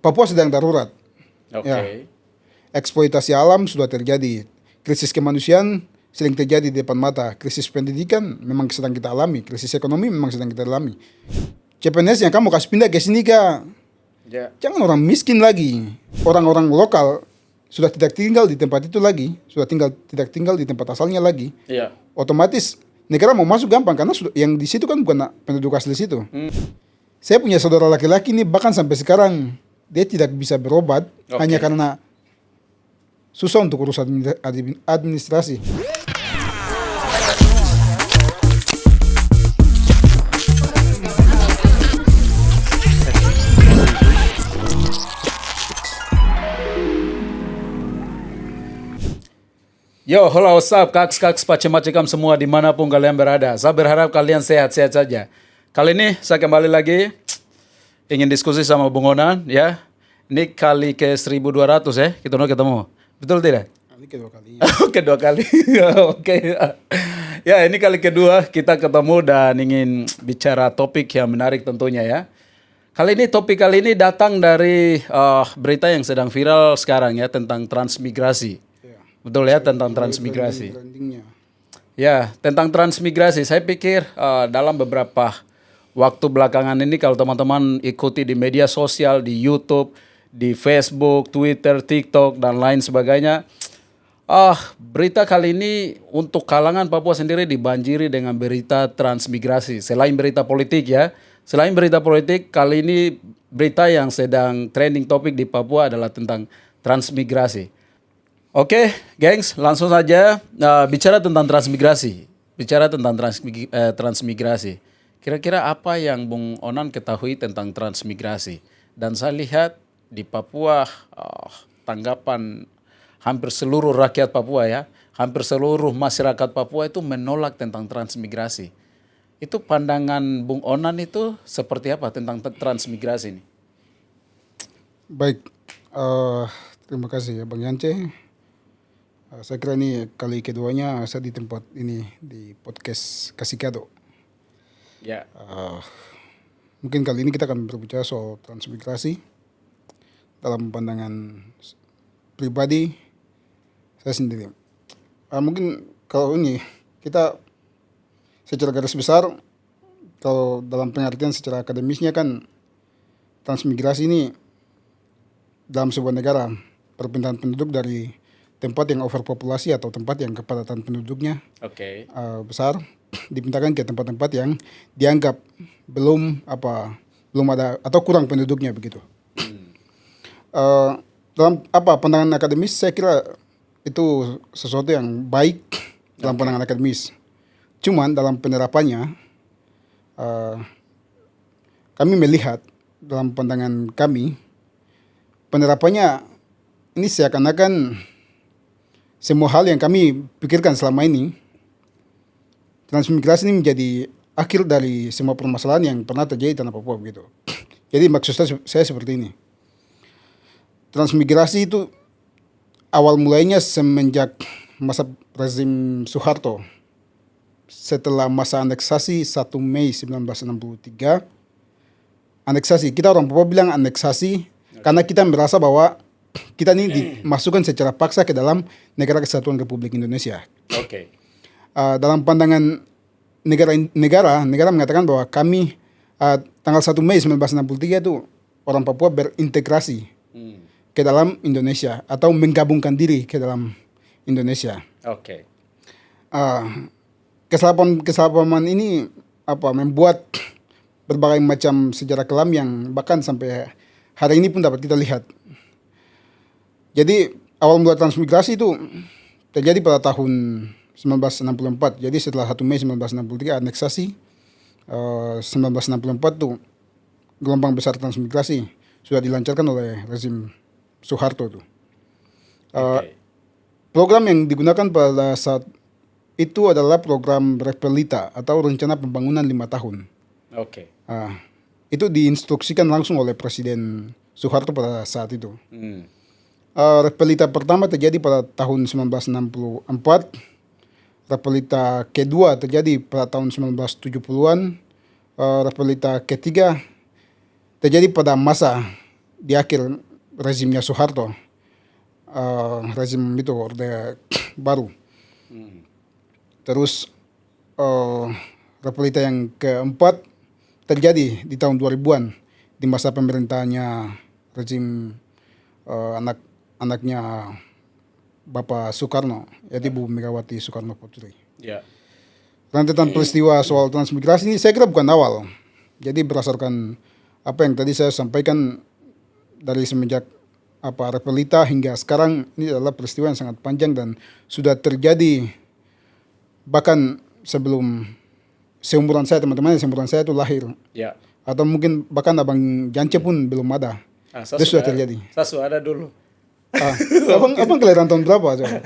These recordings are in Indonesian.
Papua sedang darurat. Oke. Ya. Eksploitasi alam sudah terjadi. Krisis kemanusiaan sedang terjadi di depan mata. Krisis pendidikan memang sedang kita alami. Krisis ekonomi memang sedang kita alami. CPNS yang kamu kasih pindah ke sini kah? Ya. Jangan orang miskin lagi. Orang-orang lokal sudah tidak tinggal di tempat itu lagi. Tidak tinggal di tempat asalnya lagi. Iya. Otomatis negara mau masuk gampang karena yang di situ kan bukan penduduk asli situ. Saya punya saudara laki-laki nih bahkan sampai sekarang dia tidak bisa berobat hanya karena susah untuk urus administrasi. Yo, halo, what's up, kaks, pacem-pacem semua dimanapun kalian berada. Saya berharap kalian sehat-sehat saja. Kali ini saya kembali lagi ingin diskusi sama Bung Onan, ya. Ini kali ke 1200 ya, kita mau ketemu. Betul tidak? Ini kedua kali. Kedua kali. Oke. Ya, ini kali kedua kita ketemu dan ingin bicara topik yang menarik tentunya ya. Topik kali ini datang dari berita yang sedang viral sekarang ya tentang transmigrasi. Betul ya, tentang transmigrasi. Ya, tentang transmigrasi. Saya pikir dalam beberapa waktu belakangan ini kalau teman-teman ikuti di media sosial, di YouTube, di Facebook, Twitter, TikTok, dan lain sebagainya. Berita kali ini untuk kalangan Papua sendiri dibanjiri dengan berita transmigrasi. Selain berita politik ya. Selain berita politik, kali ini berita yang sedang trending topik di Papua adalah tentang transmigrasi. Oke, gengs, langsung saja bicara tentang transmigrasi. Transmigrasi. Kira-kira apa yang Bung Onan ketahui tentang transmigrasi? Dan saya lihat di Papua tanggapan hampir seluruh rakyat Papua ya, hampir seluruh masyarakat Papua itu menolak tentang transmigrasi. Itu pandangan Bung Onan itu seperti apa tentang transmigrasi ini? Baik, terima kasih ya Bang Yance. Saya kira ini kali keduanya saya di tempat ini di podcast Kasikado. Ya. Mungkin kali ini kita akan berbicara soal transmigrasi dalam pandangan pribadi saya sendiri. Mungkin kalau ini kita secara garis besar, kalau dalam pengertian secara akademisnya kan transmigrasi ini dalam sebuah negara perpindahan penduduk dari tempat yang overpopulasi atau tempat yang kepadatan penduduknya besar dipindahkan ke tempat-tempat yang dianggap belum ada atau kurang penduduknya begitu. Dalam pandangan akademis saya kira itu sesuatu yang baik dalam pandangan akademis. Cuman dalam penerapannya kami melihat dalam pandangan kami penerapannya ini seakan-akan semua hal yang kami pikirkan selama ini, transmigrasi ini menjadi akhir dari semua permasalahan yang pernah terjadi di tanah Papua begitu. Jadi maksud saya seperti ini. Transmigrasi itu awal mulainya semenjak masa rezim Soeharto. Setelah masa aneksasi 1 Mei 1963, aneksasi, kita orang Papua bilang aneksasi karena kita merasa bahwa kita ini dimasukkan secara paksa ke dalam Negara Kesatuan Republik Indonesia. Dalam pandangan negara mengatakan bahwa kami tanggal 1 Mei 1963 itu orang Papua berintegrasi ke dalam Indonesia atau menggabungkan diri ke dalam Indonesia. Kesalahpahaman ini membuat berbagai macam sejarah kelam yang bahkan sampai hari ini pun dapat kita lihat. Jadi awal mula transmigrasi itu terjadi pada tahun 1964. Jadi setelah 1 Mei 1963 aneksasi 1964 tuh gelombang besar transmigrasi sudah dilancarkan oleh rezim Soeharto tuh. Program yang digunakan pada saat itu adalah program Repelita atau rencana pembangunan 5 tahun. Itu diinstruksikan langsung oleh Presiden Soeharto pada saat itu. Repelita pertama terjadi pada tahun 1964. Repelita kedua terjadi pada tahun 1970-an. Repelita ketiga terjadi pada masa di akhir rezimnya Soeharto, rezim itu Orde Baru. Terus Repelita yang keempat terjadi di tahun 2000-an di masa pemerintahannya rezim anaknya Bapak Soekarno, yaitu Ibu Megawati Soekarno Putri. Ya. Rentetan peristiwa soal transmigrasi ini saya kira bukan awal. Jadi berdasarkan apa yang tadi saya sampaikan dari semenjak Repelita hingga sekarang, ini adalah peristiwa yang sangat panjang dan sudah terjadi bahkan sebelum seumuran saya, teman-teman seumuran saya itu lahir. Ya. Atau mungkin bahkan Abang Jance pun belum ada. Itu sudah terjadi. Saya sudah ada dulu. Abang kelahiran tahun berapa coba?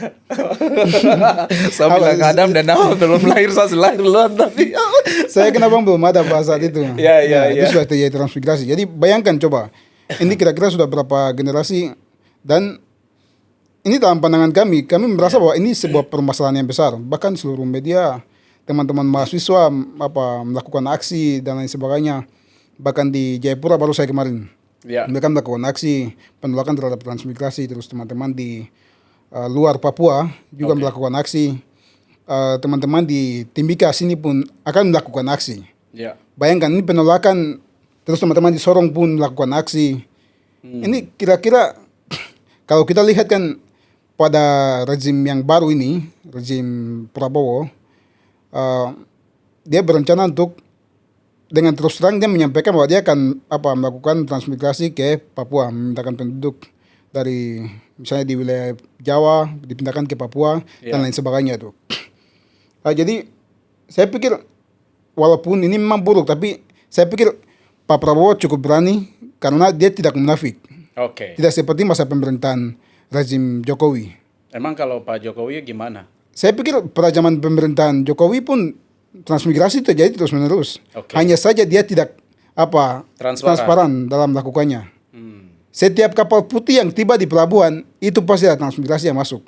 Saya bilang Adam dan Hawa belum lahir, saya sudah lahir duluan tapi. Saya kan Abang belum ada pada saat itu. Ya. Itu sudah terjadi transmigrasi. Jadi bayangkan coba, ini kira-kira sudah berapa generasi, dan ini dalam pandangan kami merasa bahwa ini sebuah permasalahan yang besar. Bahkan seluruh media, teman-teman mahasiswa melakukan aksi dan lain sebagainya. Bahkan di Jayapura baru saya kemarin. Ya. Mereka melakukan aksi penolakan terhadap transmigrasi. Terus teman-teman di luar Papua juga melakukan aksi. Teman-teman di Timika sini pun akan melakukan aksi. Ya. Bayangkan ini penolakan, terus teman-teman di Sorong pun melakukan aksi. Ini kira-kira kalau kita lihat kan pada rezim yang baru ini, rezim Prabowo, dia berencana untuk dengan terus terang dia menyampaikan bahwa dia akan melakukan transmigrasi ke Papua, memindahkan penduduk dari misalnya di wilayah Jawa dipindahkan ke Papua dan lain sebagainya itu. Jadi saya pikir walaupun ini memang buruk, tapi saya pikir Pak Prabowo cukup berani karena dia tidak munafik. Tidak seperti masa pemerintahan rezim Jokowi. Emang kalau Pak Jokowi gimana? Saya pikir pada zaman pemerintahan Jokowi pun transmigrasi terjadi terus-menerus. Hanya saja dia tidak transparan dalam melakukannya. Setiap kapal putih yang tiba di pelabuhan itu pasti ada transmigrasi yang masuk.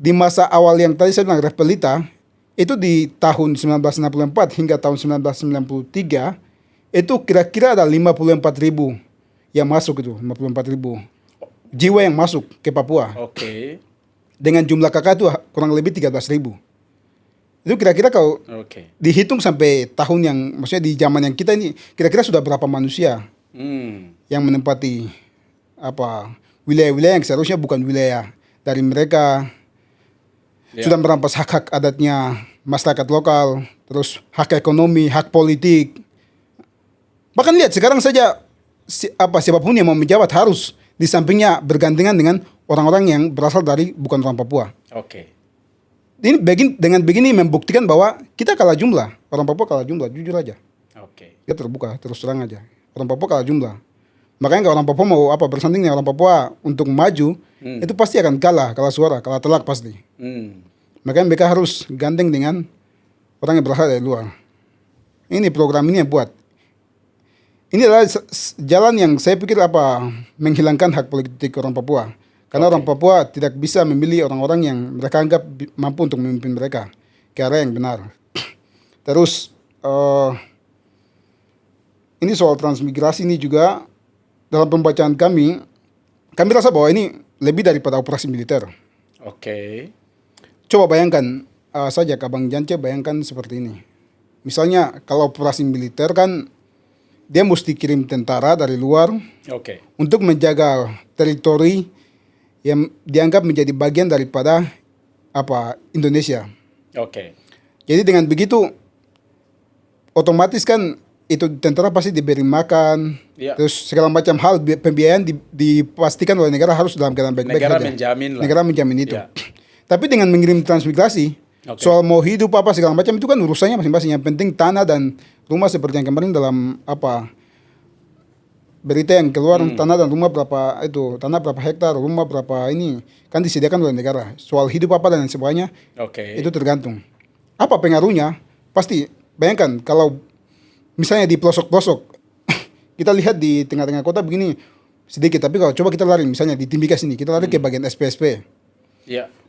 Di masa awal yang tadi saya bilang Repelita, itu di tahun 1964 hingga tahun 1993 itu kira-kira ada 54.000 yang masuk itu, 54.000 jiwa yang masuk ke Papua. Dengan jumlah kakak itu kurang lebih 13.000. Itu kira-kira kalau dihitung sampai tahun yang, maksudnya di zaman yang kita ini, kira-kira sudah berapa manusia yang menempati wilayah-wilayah yang seharusnya bukan wilayah dari mereka. Sudah merampas hak-hak adatnya masyarakat lokal, terus hak ekonomi, hak politik. Bahkan lihat sekarang saja siapapun yang mau menjabat harus di sampingnya bergandengan dengan orang-orang yang berasal dari bukan orang Papua. Ini dengan begini membuktikan bahwa kita kalah jumlah, orang Papua kalah jumlah, jujur aja. Kita terbuka, terus terang aja. Orang Papua kalah jumlah. Makanya kalau orang Papua mau bersanding dengan orang Papua untuk maju, itu pasti akan kalah suara, kalah telak pasti. Makanya mereka harus gandeng dengan orang yang berasal dari luar. Ini program ini yang buat. Ini adalah jalan yang saya pikir menghilangkan hak politik orang Papua. Karena orang Papua tidak bisa memilih orang-orang yang mereka anggap mampu untuk memimpin mereka ke arah yang benar. Terus ini soal transmigrasi ini juga dalam pembacaan kami rasa bahwa ini lebih daripada operasi militer. Coba bayangkan saja Abang Jance, bayangkan seperti ini. Misalnya kalau operasi militer kan dia mesti kirim tentara dari luar untuk menjaga teritori yang dianggap menjadi bagian daripada Indonesia. Jadi dengan begitu otomatis kan itu tentara pasti diberi makan, terus segala macam hal pembiayaan dipastikan oleh negara harus dalam keadaan baik-baik saja. Negara menjamin itu. Tapi dengan mengirim transmigrasi, soal mau hidup segala macam itu kan urusannya masing-masing. Yang penting tanah dan rumah seperti yang kemarin dalam berita yang keluar, tanah dan rumah berapa itu, tanah berapa hektar, rumah berapa ini kan disediakan oleh negara. Soal hidup dan sebagainya itu tergantung. Apa pengaruhnya? Pasti bayangkan kalau misalnya di pelosok-pelosok kita lihat di tengah-tengah kota begini sedikit, tapi kalau coba kita lari misalnya di Timika sini, kita lari ke bagian SP-SP.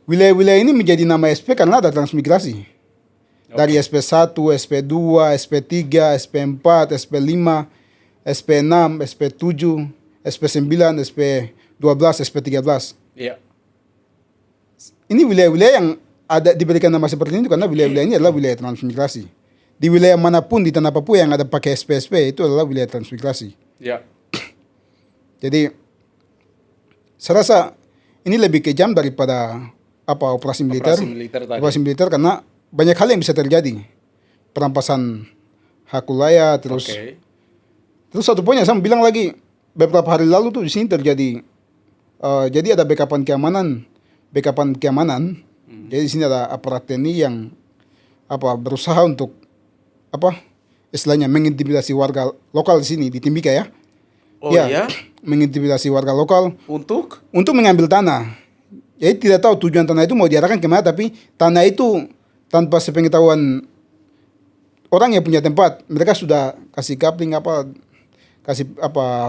Wilayah-wilayah ini menjadi nama SP karena ada transmigrasi. Dari SP1, SP2, SP3, SP4, SP5, SP6, SP7. SP9, SP12, SP13. Ya. Ini wilayah-wilayah yang ada diberikan nama seperti ini karena wilayah-wilayah ini adalah wilayah transmigrasi. Di wilayah manapun di tanah Papua yang ada pakai SP itu adalah wilayah transmigrasi. Ya. Jadi saya rasa ini lebih kejam daripada operasi militer. Operasi militer tadi. Operasi militer karena banyak hal yang bisa terjadi. Perampasan hak wilayah terus. Oke. Terus satu poin yang saya bilang lagi, beberapa hari lalu tuh di sini terjadi jadi ada backupan keamanan. Jadi di sini ada aparat TNI yang berusaha untuk istilahnya mengintimidasi warga lokal di sini di Timika ya. Oh ya? Mengintimidasi warga lokal Untuk? mengambil tanah. Jadi tidak tahu tujuan tanah itu mau diarahkan kemana, tapi tanah itu tanpa sepengetahuan orang yang punya tempat, mereka sudah kasih kapling kasih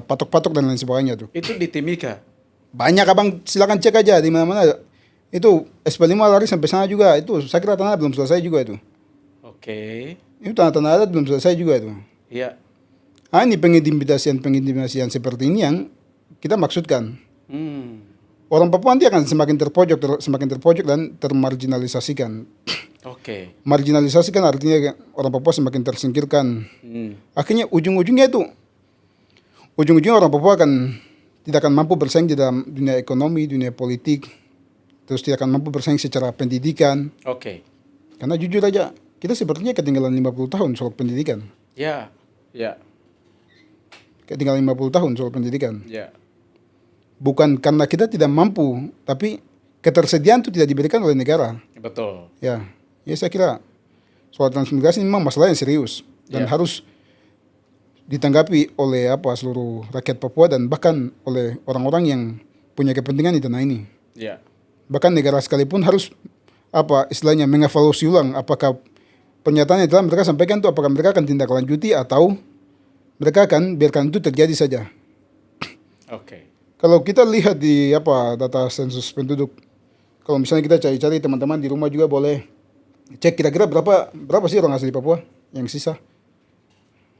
patok-patok dan lain sebagainya tuh. Itu di Timika. Banyak abang, silakan cek aja di mana-mana. Itu SP5 lari sampai sana juga. Itu saya kira tanah belum selesai juga itu. Oke. Itu tanah-tanah adat belum selesai juga itu. Iya. Ini pengintimidasian seperti ini yang kita maksudkan. Orang Papua nanti akan semakin terpojok dan termarginalisasikan. Oke. Marginalisasikan artinya orang Papua semakin tersingkirkan. Akhirnya ujung-ujungnya orang Papua tidak akan mampu bersaing di dalam dunia ekonomi, dunia politik, terus tidak akan mampu bersaing secara pendidikan. Oke. Karena jujur aja, kita sepertinya ketinggalan 50 tahun soal pendidikan. Ya. Ya. Ketinggalan 50 tahun soal pendidikan. Ya. Bukan karena kita tidak mampu, tapi ketersediaan itu tidak diberikan oleh negara. Betul. Ya saya kira soal transmigrasi ini memang masalah yang serius dan harus ditanggapi oleh seluruh rakyat Papua dan bahkan oleh orang-orang yang punya kepentingan di tanah ini. Ya. Bahkan negara sekalipun harus istilahnya mengevaluasi ulang apakah pernyataan yang telah mereka sampaikan itu apakah mereka akan tindak lanjuti atau mereka akan biarkan itu terjadi saja. Oke. Kalau kita lihat di data sensus penduduk, kalau misalnya kita cari-cari teman-teman di rumah juga boleh cek kira-kira berapa sih orang asli Papua yang sisa.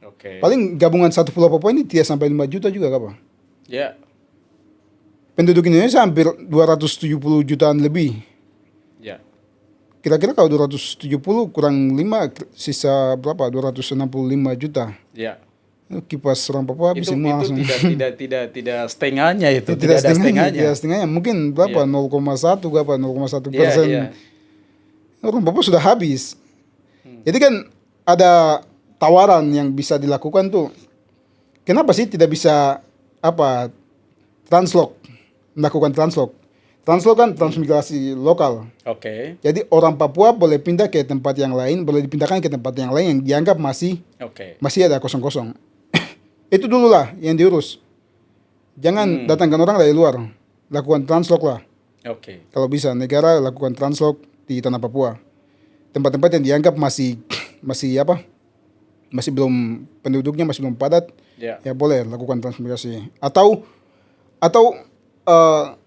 Oke. Paling gabungan satu pulau Papua ini tidak sampai 5 juta juga apa? Ya. Penduduk Indonesia hampir 270 jutaan lebih. Ya. Kira-kira kalau 270 kurang 5 sisa berapa? 265 juta. Ya. Kipas orang Papua habis semua langsung. Tidak setengahnya itu. Tidak ada setengahnya. Tidak setengahnya. Mungkin berapa? 0,1 0,1%. Iya. Orang Papua sudah habis. Jadi kan ada tawaran yang bisa dilakukan tuh. Kenapa sih tidak bisa melakukan translok? Translok kan transmigrasi lokal. Oke. Jadi orang Papua boleh pindah ke tempat yang lain, boleh dipindahkan ke tempat yang lain yang dianggap masih ada kosong-kosong. Itu dulu lah yang diurus. Jangan datangkan orang dari luar. Lakukan translok lah. Oke. Kalau bisa negara lakukan translok di tanah Papua. Tempat-tempat yang dianggap masih belum penduduknya masih belum padat. Ya. Ya boleh lakukan transmigrasi. Atau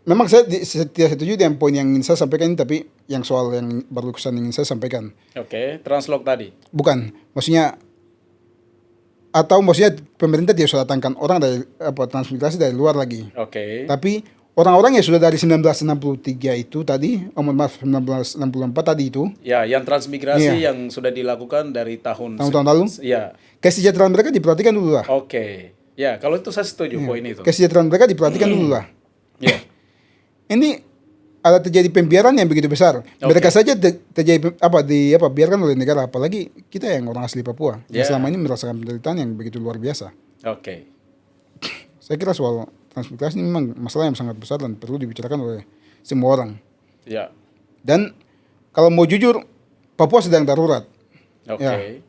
memang saya tidak setuju dengan poin yang ingin saya sampaikan ini, tapi yang soal yang barusan ingin saya sampaikan. Oke, translok tadi. Bukan, maksudnya pemerintah tidak usah datangkan orang dari transmigrasi dari luar lagi. Oke. Tapi orang-orang yang sudah dari 1963 itu tadi, 1964 tadi itu. Ya, yang transmigrasi yang sudah dilakukan dari tahun lalu. Ya. Kesejahteraan mereka diperhatikan dulu lah. Oke. Ya, kalau itu saya setuju poin itu. Kesejahteraan mereka diperhatikan dulu lah. Ya. Ini ada terjadi pembiaran yang begitu besar. Mereka saja terjadi biarkan oleh negara, apalagi kita yang orang asli Papua yang selama ini merasakan penderitaan yang begitu luar biasa. Oke. Saya kira soal transmigrasi ini memang masalah yang sangat besar dan perlu dibicarakan oleh semua orang. Ya. Dan kalau mau jujur, Papua sedang darurat. Oke. Ya.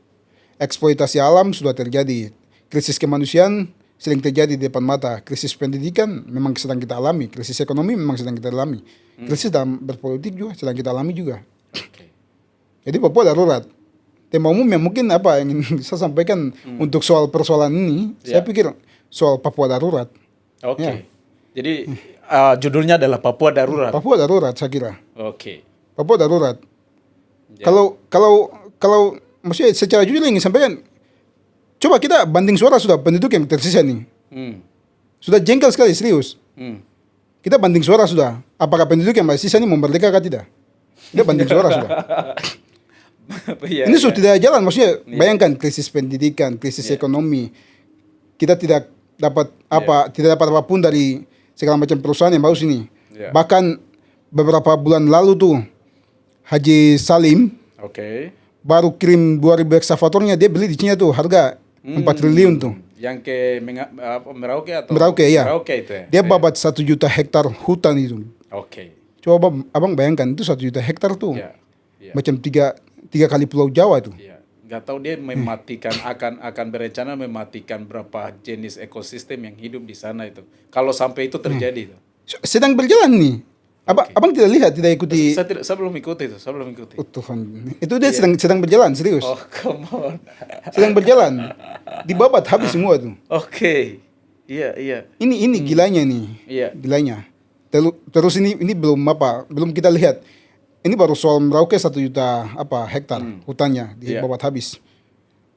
Eksploitasi alam sudah terjadi. Krisis kemanusiaan sering terjadi di depan mata. Krisis pendidikan memang sedang kita alami. Krisis ekonomi memang sedang kita alami. Krisis dalam berpolitik juga sedang kita alami juga. Oke. Jadi Papua darurat. Tema umum yang mungkin yang ingin saya sampaikan untuk soal persoalan ini, saya pikir soal Papua darurat. Oke. Ya. Jadi judulnya adalah Papua darurat. Papua darurat saya kira. Oke. Papua darurat. Ya. Kalau maksudnya secara jujur ingin sampaikan, coba kita banding suara sudah penduduk yang tersisa nih. sudah jengkel sekali, serius. Hmm. Kita banding suara sudah. Apakah penduduk yang masih sisa ini mau merdeka atau tidak? Kita banding suara sudah. Iya, Ini sudah iya. tidak jalan. Maksudnya bayangkan krisis pendidikan, krisis ekonomi. Kita tidak dapat tidak dapat apapun dari segala macam perusahaan yang bagus ini. Iya. Bahkan beberapa bulan lalu tuh Haji Salim Oke. baru kirim 2.000 eksavatornya, dia beli di Cina tuh harga 4 triliun tuh. Yang ke Merauke atau Merauke, ya. Merauke itu ya. Dia babat 1 juta hektar hutan itu. Oke. Coba abang bayangkan itu 1 juta hektar tuh. Iya. Iya. Macam tiga kali Pulau Jawa itu. Iya. Gak tahu dia mematikan akan berencana mematikan berapa jenis ekosistem yang hidup di sana itu. Kalau sampai itu terjadi itu. Sedang berjalan nih. Abang tidak lihat, tidak ikuti. Saya belum ikuti itu, Oh, Tuhan. Itu dia sedang berjalan, serius. Oh, come on. Sedang berjalan. Dibabat habis semua tuh. Oke. Iya, iya. Ini gilanya nih. Iya. Gilanya. Terus ini belum kita lihat. Ini baru soal Merauke 1 juta hektar hutannya dibabat habis.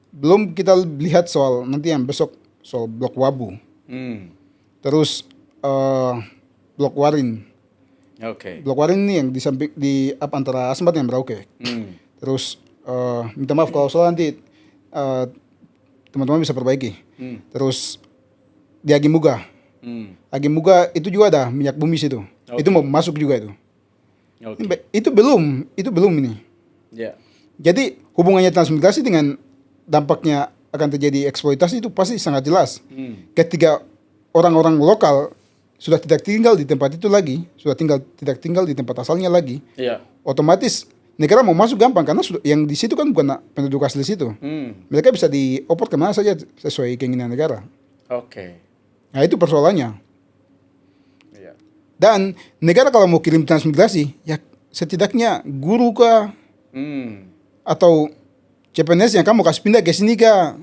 Belum kita lihat soal nanti yang besok soal Blok Wabu. Terus Blok Warin. Oke. Blok Warin ini yang di samping antara Asmat dan Merauke. Terus minta maaf kalau salah nanti teman-teman bisa perbaiki. Terus di Agimuga. Agimuga itu juga ada minyak bumi situ. Itu mau masuk juga itu. Oke. Itu belum ini. Ya. Jadi hubungannya transmigrasi dengan dampaknya akan terjadi eksploitasi itu pasti sangat jelas. Ketika orang-orang lokal sudah tidak tinggal di tempat itu lagi, tidak tinggal di tempat asalnya lagi, Iya. otomatis negara mau masuk gampang karena yang di situ kan bukan penduduk asli situ. Mereka bisa dioper kemana saja sesuai keinginan negara. Oke. Nah itu persoalannya. Iya. Dan negara kalau mau kirim transmigrasi, ya setidaknya guru kah atau CPNS yang kamu kasih pindah ke sini kah?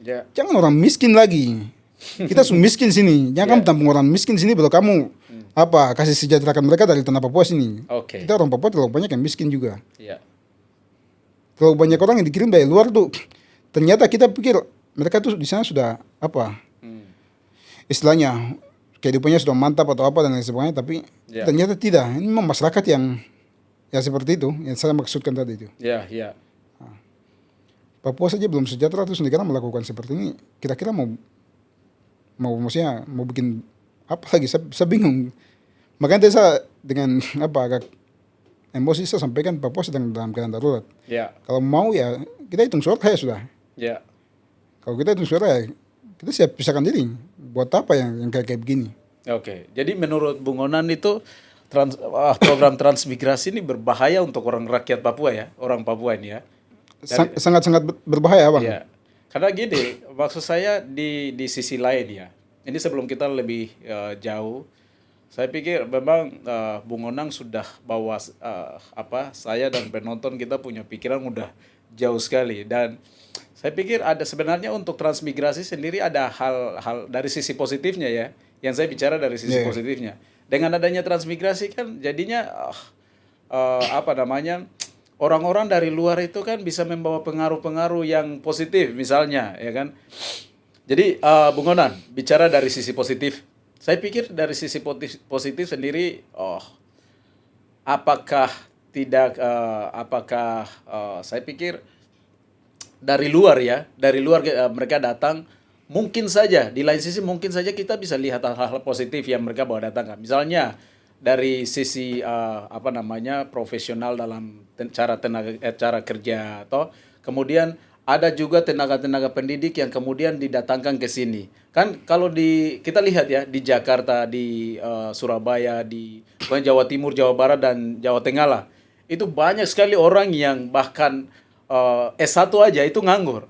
Ya. Jangan orang miskin lagi. Kita miskin sini. Jangan kamu tampung orang miskin sini baru kamu kasih sejahterakan mereka dari tanah Papua sini. Oke. Kita orang Papua terlalu banyak yang miskin juga. Iya. Terlalu banyak orang yang dikirim dari luar tuh. Ternyata kita pikir mereka tuh di sana sudah istilahnya kehidupannya sudah mantap atau apa dan lain sebagainya, tapi ternyata tidak. Ini memang masyarakat yang seperti itu yang saya maksudkan tadi itu. Iya, iya. Papua saja belum sejahtera terus negara melakukan seperti ini. Kira-kira maksudnya mau bikin apa lagi? Saya bingung. Makanya tadi saya dengan agak emosi saya sampaikan Papua sedang dalam keadaan darurat. Iya. Kalau mau ya kita hitung suara ya sudah. Iya. Kalau kita hitung suara ya kita siap pisahkan diri. Buat apa yang kayak begini? Oke. Jadi menurut Bung Onan itu program transmigrasi ini berbahaya untuk orang rakyat Papua ya, orang Papua ini ya. Sangat-sangat berbahaya, Bang. Iya. Karena gini, maksud saya di sisi lain ya. Ini sebelum kita lebih jauh, saya pikir memang Bung Onang sudah bawa saya dan penonton kita punya pikiran udah jauh sekali, dan saya pikir ada sebenarnya untuk transmigrasi sendiri ada hal dari sisi positifnya ya. Yang saya bicara dari sisi positifnya. Dengan adanya transmigrasi kan jadinya orang-orang dari luar itu kan bisa membawa pengaruh-pengaruh yang positif misalnya, ya kan. Jadi Bung Onan bicara dari sisi positif. Saya pikir dari sisi positif sendiri, saya pikir dari luar mereka datang, mungkin saja di lain sisi mungkin saja kita bisa lihat hal-hal positif yang mereka bawa datang kan. Misalnya dari sisi profesional dalam cara kerja, atau kemudian ada juga tenaga-tenaga pendidik yang kemudian didatangkan ke sini. Kan kalau kita lihat ya di Jakarta, di Surabaya, di Jawa Timur, Jawa Barat dan Jawa Tengah lah. Itu banyak sekali orang yang bahkan S1 aja itu nganggur.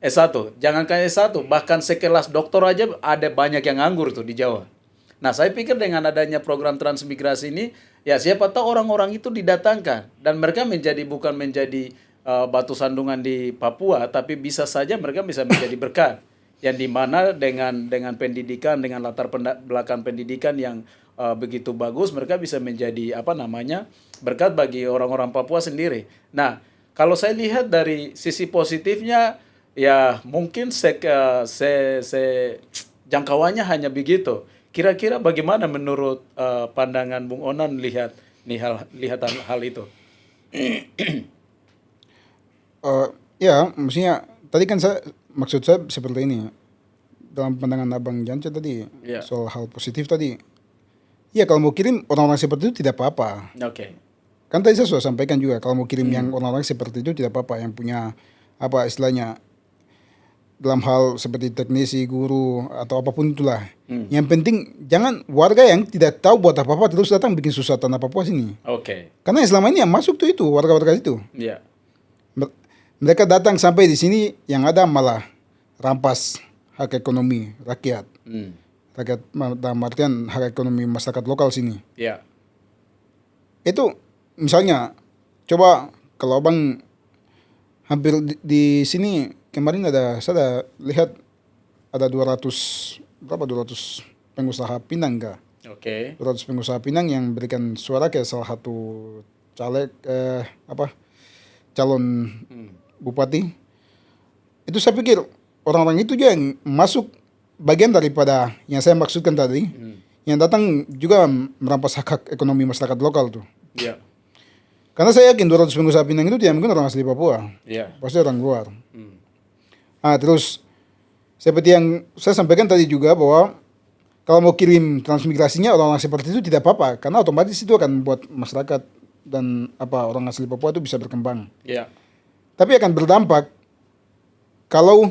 S1, jangankan S1, bahkan sekelas doktor aja ada banyak yang nganggur tuh di Jawa. Nah, saya pikir dengan adanya program transmigrasi ini, ya siapa tahu orang-orang itu didatangkan dan mereka bukan menjadi batu sandungan di Papua, tapi bisa saja mereka bisa menjadi berkat. Yang dimana dengan pendidikan, dengan latar belakang pendidikan yang begitu bagus, mereka bisa menjadi berkat bagi orang-orang Papua sendiri. Nah, kalau saya lihat dari sisi positifnya, ya mungkin jangkauannya hanya begitu. Kira-kira bagaimana menurut pandangan Bung Onan lihat hal itu? Ya, maksudnya tadi kan maksud saya seperti ini ya. Dalam pandangan Abang Janca tadi Ya. soal hal positif tadi. Ya kalau mau kirim orang-orang seperti itu tidak apa-apa. Oke. Kan tadi saya sudah sampaikan juga kalau mau kirim yang orang-orang seperti itu tidak apa-apa, yang punya apa istilahnya dalam hal seperti teknisi, guru atau apapun itulah. Yang penting jangan warga yang tidak tahu buat apa-apa terus datang bikin susah tanah Papua sini. Oke. Karena selama ini yang masuk tuh itu warga-warga itu. Ya. Mereka datang sampai di sini yang ada malah rampas hak ekonomi rakyat. Rakyat dalam artian hak ekonomi masyarakat lokal sini. Ya. Itu misalnya coba kalau Abang hampir di sini kemarin saya ada lihat ada 200 pengusaha Pinang enggak? Oke. 200 pengusaha Pinang yang berikan suara ke salah satu calon bupati. Itu saya pikir orang-orang itu juga yang masuk bagian daripada yang saya maksudkan tadi. Yang datang juga merampas hak ekonomi masyarakat lokal tuh. Ya. Karena saya yakin 200 pengusaha Pinang itu tidak mungkin orang asli Papua. Ya. Pasti orang luar. Terus seperti yang saya sampaikan tadi juga bahwa kalau mau kirim transmigrasinya orang-orang seperti itu tidak apa-apa. Karena otomatis itu akan membuat masyarakat dan orang asli Papua itu bisa berkembang. Ya. Tapi akan berdampak kalau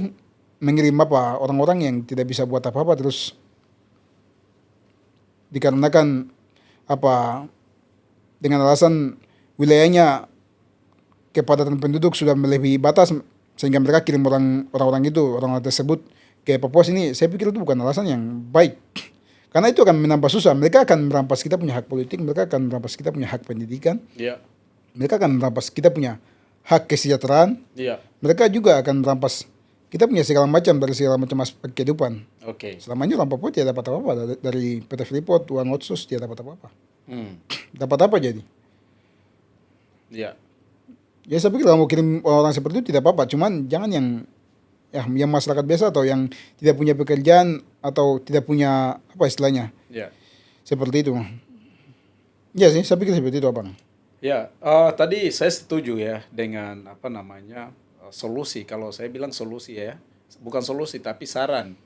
mengirim orang-orang yang tidak bisa buat apa-apa terus dikarenakan dengan alasan wilayahnya kepadatan penduduk sudah melebihi batas sehingga mereka kirim orang-orang tersebut ke Papua sini. Saya pikir itu bukan alasan yang baik. Karena itu akan menambah susah. Mereka akan merampas kita punya hak politik, mereka akan merampas kita punya hak pendidikan. Ya. Mereka akan merampas kita punya hak kesejahteraan. Ya. Mereka juga akan merampas kita punya segala macam dari segala macam aspek kehidupan. Oke. Selama ini orang Papua tidak dapat apa-apa dari PT Freeport, uang otsus tidak dapat apa-apa. Dapat apa jadi? Ya. Ya saya pikir kalau mau kirim orang seperti itu tidak apa-apa, cuman jangan yang masyarakat biasa atau yang tidak punya pekerjaan atau tidak punya apa istilahnya. Ya. Seperti itu. Ya sih, saya pikir seperti itu Abang. Ya, tadi saya setuju ya dengan solusi. Kalau saya bilang solusi ya, bukan solusi tapi saran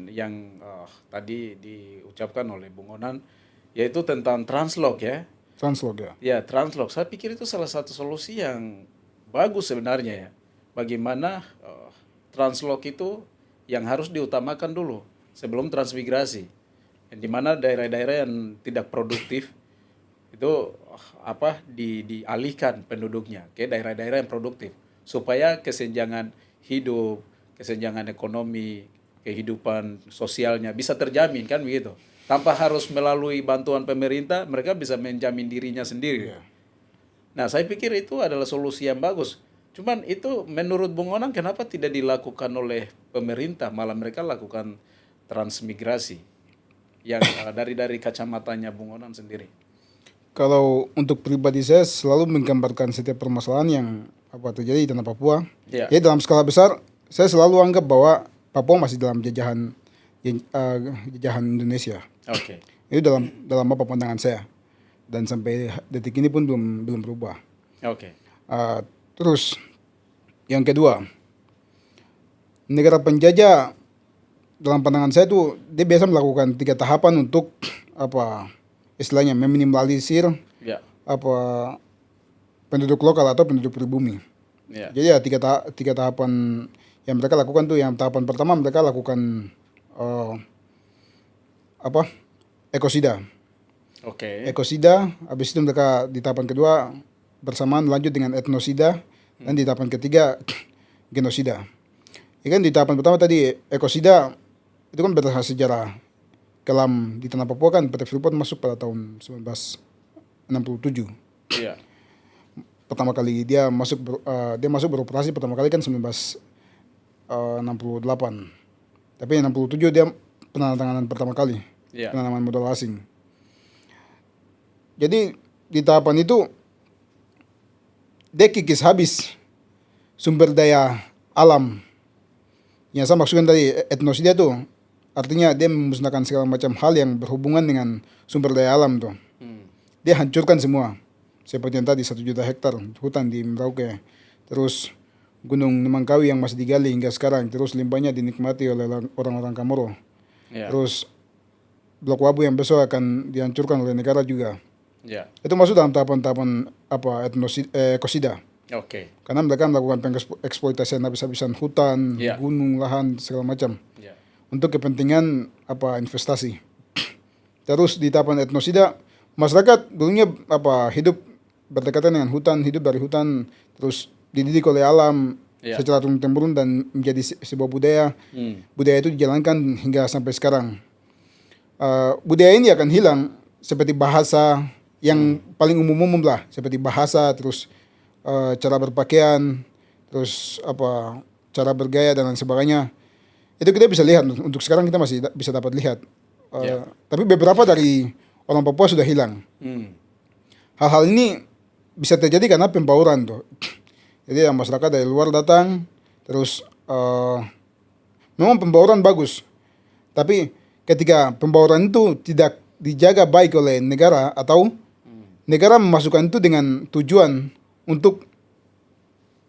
yang tadi diucapkan oleh Bung Onan, yaitu tentang translog ya. Translog ya. Ya, translog. Saya pikir itu salah satu solusi yang bagus sebenarnya ya. Bagaimana translog itu yang harus diutamakan dulu sebelum transmigrasi. Di mana daerah-daerah yang tidak produktif itu dialihkan penduduknya ke daerah-daerah yang produktif supaya kesenjangan hidup, kesenjangan ekonomi, kehidupan sosialnya bisa terjamin kan begitu. Tanpa harus melalui bantuan pemerintah, mereka bisa menjamin dirinya sendiri. Yeah. Nah, saya pikir itu adalah solusi yang bagus. Cuman itu menurut Bung Onang kenapa tidak dilakukan oleh pemerintah, malah mereka lakukan transmigrasi yang dari kacamatanya Bung Onang sendiri. Kalau untuk pribadi saya selalu menggambarkan setiap permasalahan yang terjadi di tanah Papua. Yeah. Jadi dalam skala besar, saya selalu anggap bahwa Papua masih dalam jajahan Indonesia. Oke. Itu dalam pandangan saya. Dan sampai detik ini pun belum berubah. Oke. Terus yang kedua, negara penjajah dalam pandangan saya itu dia biasa melakukan 3 tahapan untuk istilahnya meminimalisir Ya. penduduk lokal atau penduduk pribumi. Ya. Jadi ya tiga tahapan yang mereka lakukan tuh, yang tahapan pertama mereka lakukan ekosida. Oke. Ekosida, habis itu mereka di tahapan kedua bersamaan lanjut dengan etnosida, dan di tahapan ketiga genosida. Ya kan di tahapan pertama tadi ekosida itu kan berdasarkan sejarah kelam di tanah Papua kan, PT Freeport masuk pada tahun 1967. Iya. Pertama kali dia masuk beroperasi pertama kali kan 1968. Tapi 67 dia penandatanganan pertama kali. Iya. Penanaman modal asing. Jadi di tahapan itu dia kikis habis sumber daya alam. Yang saya maksudkan tadi etnosida tuh artinya dia memusnahkan segala macam hal yang berhubungan dengan sumber daya alam tuh. Dia hancurkan semua. Seperti yang tadi 1 juta hektar hutan di Merauke. Terus Gunung Nemangkawi yang masih digali hingga sekarang. Terus limbahnya dinikmati oleh orang-orang Kamoro. Ya. Terus Blok Wabu yang besok akan dihancurkan oleh negara juga. Ya. Itu masuk dalam tahapan-tahapan ekosida. Oke. Karena mereka melakukan pengeksploitasian habis-habisan hutan, Ya. gunung, lahan, segala macam. Ya. Untuk kepentingan investasi. Terus di tahapan etnosida, masyarakat dulunya hidup berdekatan dengan hutan, hidup dari hutan, terus dididik oleh alam Ya. secara turun-temurun dan menjadi sebuah budaya. Budaya itu dijalankan hingga sampai sekarang. Budaya ini akan hilang seperti bahasa yang paling umum-umum lah, seperti bahasa, terus cara berpakaian, terus cara bergaya dan lain sebagainya. Itu kita bisa lihat, untuk sekarang kita masih bisa dapat lihat. Tapi beberapa dari orang Papua sudah hilang. Hal-hal ini bisa terjadi karena pembauran tuh. Jadi masyarakat dari luar datang, terus memang pembauran bagus. Tapi ketika pembauran itu tidak dijaga baik oleh negara atau negara memasukkan itu dengan tujuan untuk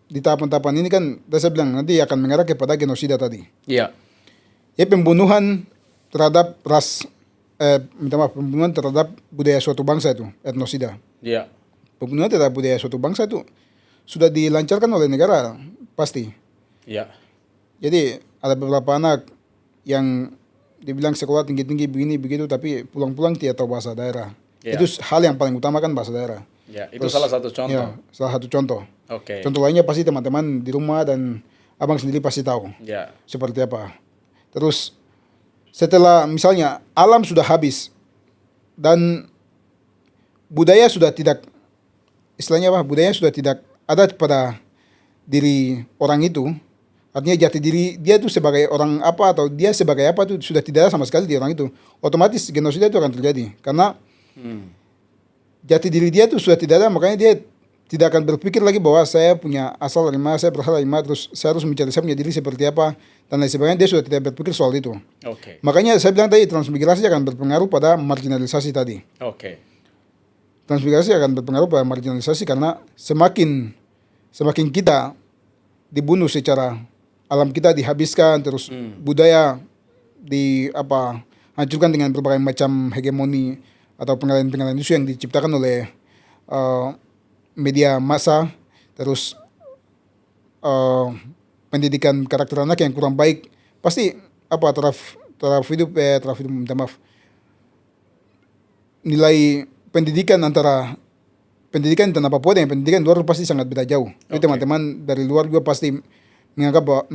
di tahapan-tahapan ini kan, saya bilang nanti akan mengarah kepada genosida tadi. Iya. Ya pembunuhan terhadap pembunuhan terhadap budaya suatu bangsa itu, etnosida. Iya. Pembunuhan terhadap budaya suatu bangsa itu sudah dilancarkan oleh negara, pasti. Iya. Jadi ada beberapa anak yang dibilang sekolah tinggi-tinggi begini begitu, tapi pulang-pulang tidak tahu bahasa daerah. Iya. Itu hal yang paling utama kan bahasa daerah. Ya, itu Terus, salah satu contoh. Ya, salah satu contoh. Oke. Contoh lainnya pasti teman-teman di rumah dan abang sendiri pasti tahu Ya. seperti apa. Terus setelah misalnya alam sudah habis dan budaya sudah tidak, istilahnya budaya sudah tidak ada pada diri orang itu, artinya jati diri dia itu sebagai orang apa atau dia sebagai apa itu sudah tidak ada sama sekali di orang itu, otomatis genosida itu akan terjadi karena jati diri dia itu sudah tidak ada, makanya dia tidak akan berpikir lagi bahwa saya punya asal dari mana, saya berasal dari mana, terus saya harus mencari saya punya diri seperti apa dan lain sebagainya. Dia sudah tidak berpikir soal itu. Oke. Makanya saya bilang tadi transmigrasi akan berpengaruh pada marginalisasi tadi. Oke. Transmigrasi akan berpengaruh pada marginalisasi karena semakin kita dibunuh secara alam kita dihabiskan, terus budaya hancurkan dengan berbagai macam hegemoni atau pengalihan-pengalihan isu yang diciptakan oleh media massa, terus pendidikan karakter anak yang kurang baik, pasti taraf hidup minta maaf, nilai pendidikan antara pendidikan di tanah Papua dengan pendidikan luar pasti sangat beda jauh. Jadi teman-teman dari luar juga pasti menganggap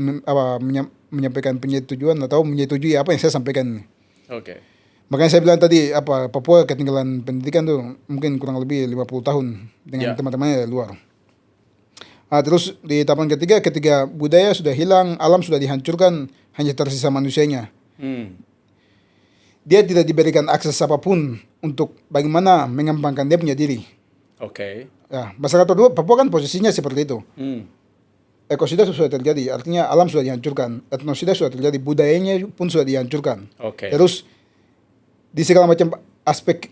menyampaikan penyetujuan atau menyetujui apa yang saya sampaikan. Oke. Makanya saya bilang tadi Papua ketinggalan pendidikan tuh mungkin kurang lebih 50 tahun dengan teman-temannya dari luar. Terus di tahapan ketiga, ketika budaya sudah hilang, alam sudah dihancurkan, hanya tersisa manusianya. Dia tidak diberikan akses apapun untuk bagaimana mengembangkan dia punya diri. Oke. Ya, masyarakat Papua kan posisinya seperti itu. Ekosida sudah terjadi, artinya alam sudah dihancurkan, etnosida sudah terjadi, budayanya pun sudah dihancurkan. Oke. Terus di segala macam aspek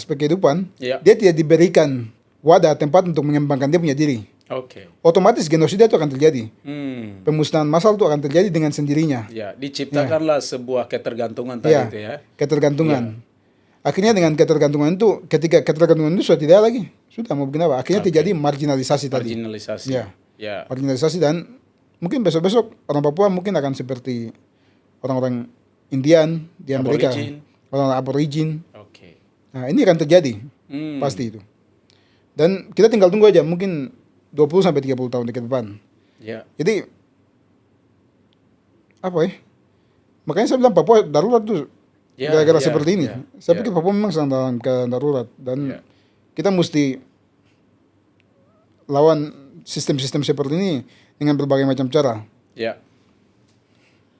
kehidupan, dia tidak diberikan wadah tempat untuk mengembangkan dia punya diri. Oke. Otomatis genosida itu akan terjadi. Pemusnahan massal itu akan terjadi dengan sendirinya. Ya, diciptakanlah sebuah ketergantungan tadi itu ya. Ketergantungan. Akhirnya dengan ketergantungan itu, ketika ketergantungan itu sudah tidak ada lagi, sudah mau begini apa? Akhirnya terjadi marginalisasi tadi. Marginalisasi. Ya. Marginalisasi, dan mungkin besok-besok orang Papua mungkin akan seperti orang-orang Indian di Amerika, orang aborigin. Oke. Nah, ini akan terjadi, pasti itu. Dan kita tinggal tunggu aja, mungkin 20 sampai 30 tahun ke depan. Ya. Jadi makanya saya bilang Papua darurat tuh gara-gara seperti ini. Saya pikir Papua memang sedang dalam keadaan darurat dan kita mesti lawan sistem-sistem seperti ini dengan berbagai macam cara. Ya.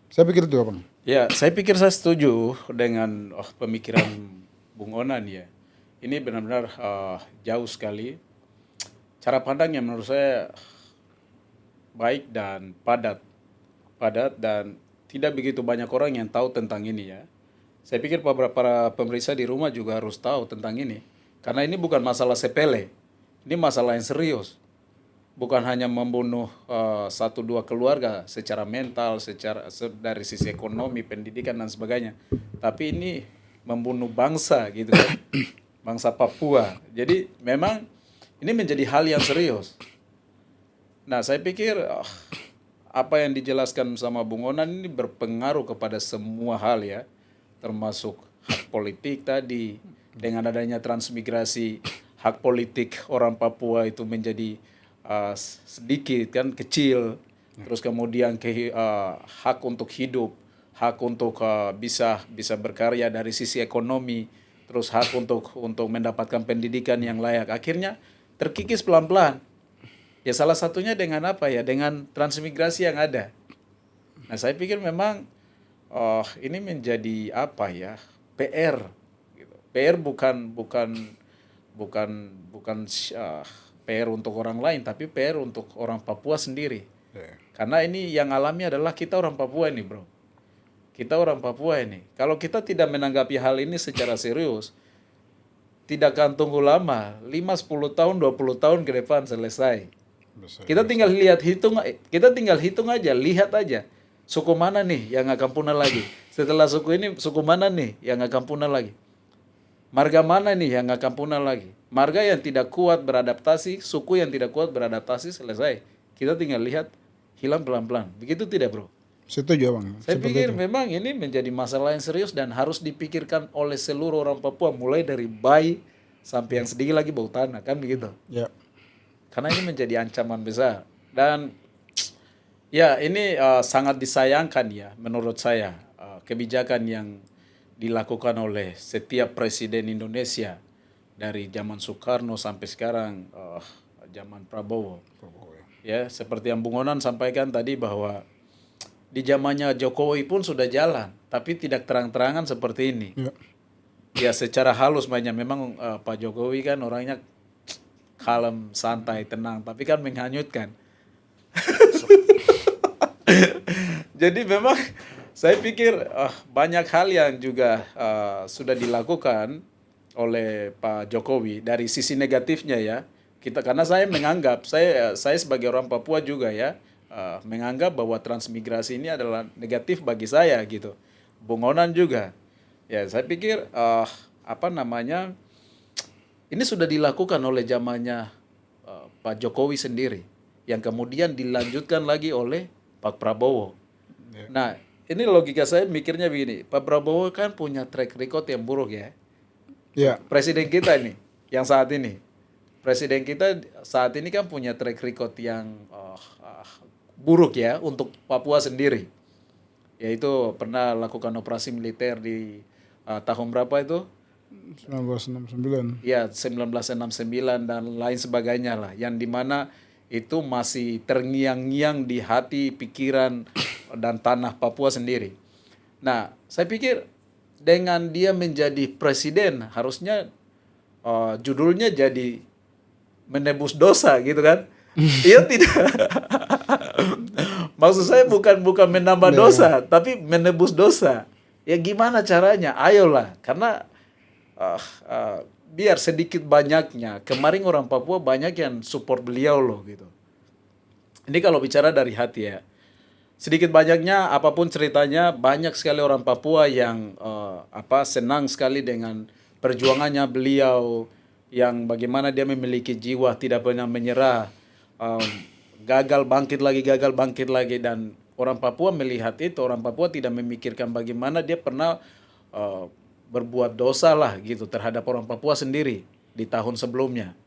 Saya pikir itu, Bang. Ya, saya pikir saya setuju dengan pemikiran Bung Onan ya. Ini benar-benar jauh sekali. Cara pandangnya menurut saya baik dan padat dan tidak begitu banyak orang yang tahu tentang ini ya. Saya pikir para pemeriksa di rumah juga harus tahu tentang ini. Karena ini bukan masalah sepele. Ini masalah yang serius. Bukan hanya membunuh satu dua keluarga secara mental, dari sisi ekonomi, pendidikan dan sebagainya. Tapi ini membunuh bangsa gitu kan. Bangsa Papua. Jadi memang ini menjadi hal yang serius. Nah, saya pikir apa yang dijelaskan sama Bung Onan ini berpengaruh kepada semua hal ya, termasuk hak politik tadi. Dengan adanya transmigrasi, hak politik orang Papua itu menjadi sedikit kan, kecil. Terus kemudian hak untuk hidup, hak untuk bisa berkarya dari sisi ekonomi, terus hak untuk mendapatkan pendidikan yang layak. Akhirnya terkikis pelan-pelan. Ya salah satunya dengan apa ya? Dengan transmigrasi yang ada. Nah, saya pikir memang ini menjadi apa ya? PR. Gitu. PR bukan PR untuk orang lain, tapi PR untuk orang Papua sendiri. Karena ini yang alami adalah kita orang Papua ini, bro. Kita orang Papua ini. Kalau kita tidak menanggapi hal ini secara serius, tidak akan tunggu lama. 5, 10 tahun, 20 tahun ke depan selesai. Kita tinggal hitung aja, lihat aja. Suku mana nih yang akan punah lagi? Setelah suku ini, suku mana nih yang akan punah lagi? Marga mana nih yang akan punah lagi? Marga yang tidak kuat beradaptasi, suku yang tidak kuat beradaptasi, selesai. Kita tinggal lihat, hilang pelan-pelan. Begitu tidak, bro? Setuju, Bang. Saya pikir memang ini menjadi masalah yang serius dan harus dipikirkan oleh seluruh orang Papua, mulai dari bayi sampai yang sedikit lagi bau tanah, kan begitu? Ya. Karena ini menjadi ancaman besar. Dan ya ini sangat disayangkan ya menurut saya, kebijakan yang dilakukan oleh setiap presiden Indonesia dari zaman Soekarno sampai sekarang zaman Prabowo. Ya, seperti yang Bung Onan sampaikan tadi bahwa di zamannya Jokowi pun sudah jalan, tapi tidak terang-terangan seperti ini. Ya secara halus banyak. Memang Pak Jokowi kan orangnya kalem, santai, tenang, tapi kan menghanyutkan. Jadi memang saya pikir banyak hal yang juga sudah dilakukan oleh Pak Jokowi dari sisi negatifnya ya. Karena saya menganggap, saya sebagai orang Papua juga ya, menganggap bahwa transmigrasi ini adalah negatif bagi saya gitu. Bung Onan juga. Ya saya pikir ini sudah dilakukan oleh zamannya Pak Jokowi sendiri, yang kemudian dilanjutkan lagi oleh Pak Prabowo. Nah, ini logika saya mikirnya begini, Pak Prabowo kan punya track record yang buruk ya. Presiden kita ini, yang saat ini, presiden kita saat ini kan punya track record yang buruk ya untuk Papua sendiri. Yaitu pernah lakukan operasi militer di tahun berapa itu? 1969. Ya, 1969 dan lain sebagainya lah. Yang dimana itu masih terngiang-ngiang di hati, pikiran, dan tanah Papua sendiri. Nah, saya pikir dengan dia menjadi presiden, harusnya judulnya jadi menebus dosa gitu kan. Iya tidak. Maksud saya bukan menambah dosa, tapi menebus dosa. Ya gimana caranya? Ayolah, karena biar sedikit banyaknya, kemarin orang Papua banyak yang support beliau loh gitu. Ini kalau bicara dari hati ya. Sedikit banyaknya apapun ceritanya, banyak sekali orang Papua yang senang sekali dengan perjuangannya beliau, yang bagaimana dia memiliki jiwa tidak pernah menyerah, gagal bangkit lagi, dan orang Papua melihat itu. Orang Papua tidak memikirkan bagaimana dia pernah berbuat dosa lah gitu terhadap orang Papua sendiri di tahun sebelumnya.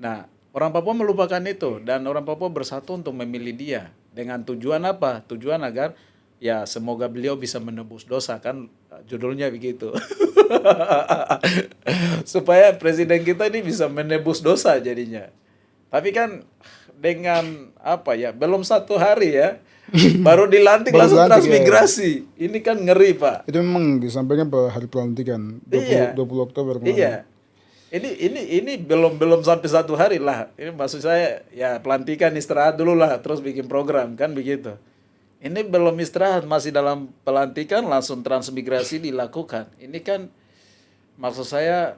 Nah, orang Papua melupakan itu dan orang Papua bersatu untuk memilih dia dengan tujuan apa? Tujuan agar ya semoga beliau bisa menebus dosa, kan judulnya begitu. Supaya presiden kita ini bisa menebus dosa jadinya. Tapi kan dengan belum 1 hari ya, baru dilantik langsung transmigrasi. Ya. Ini kan ngeri, Pak. Itu memang disampaikan pada hari pelantikan 20 Oktober kemarin. Iya. Ini belum sampai 1 hari lah. Ini maksud saya ya pelantikan, istirahat dulu lah, terus bikin program kan begitu. Ini belum istirahat, masih dalam pelantikan langsung transmigrasi dilakukan. Ini kan maksud saya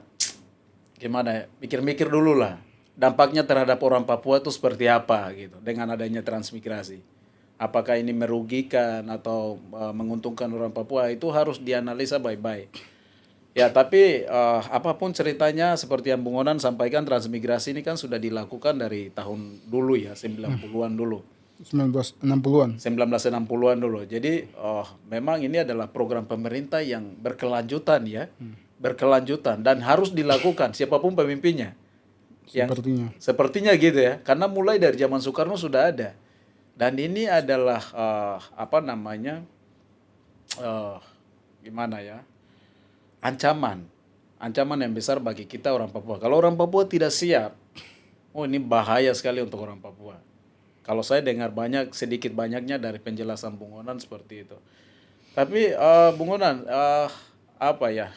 gimana ya? Mikir-mikir dulu lah. Dampaknya terhadap orang Papua itu seperti apa gitu dengan adanya transmigrasi. Apakah ini merugikan atau menguntungkan orang Papua, itu harus dianalisa baik-baik. Ya, tapi apapun ceritanya seperti yang Bung Onan sampaikan, transmigrasi ini kan sudah dilakukan dari tahun dulu ya, 90-an dulu. 1960-an. 1960-an dulu. Jadi memang ini adalah program pemerintah yang berkelanjutan ya. Berkelanjutan dan harus dilakukan siapapun pemimpinnya. Sepertinya. Sepertinya gitu ya. Karena mulai dari zaman Soekarno sudah ada. Dan ini adalah apa namanya? Gimana ya? Ancaman. Ancaman yang besar bagi kita orang Papua. Kalau orang Papua tidak siap, oh ini bahaya sekali untuk orang Papua. Kalau saya dengar sedikit banyaknya dari penjelasan Bung Onan seperti itu. Tapi Bung Onan, apa ya?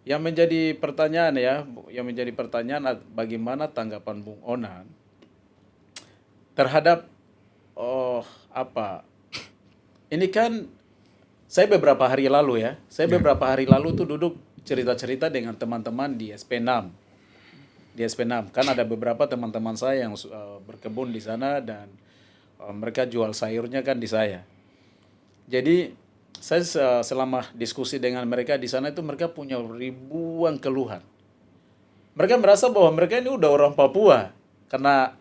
Yang menjadi pertanyaan bagaimana tanggapan Bung Onan terhadap apa? Ini kan saya beberapa hari lalu tuh duduk cerita-cerita dengan teman-teman di SP6. Di SP6 kan ada beberapa teman-teman saya yang berkebun di sana dan mereka jual sayurnya kan di saya. Jadi saya selama diskusi dengan mereka di sana itu mereka punya ribuan keluhan. Mereka merasa bahwa mereka ini udah orang Papua karena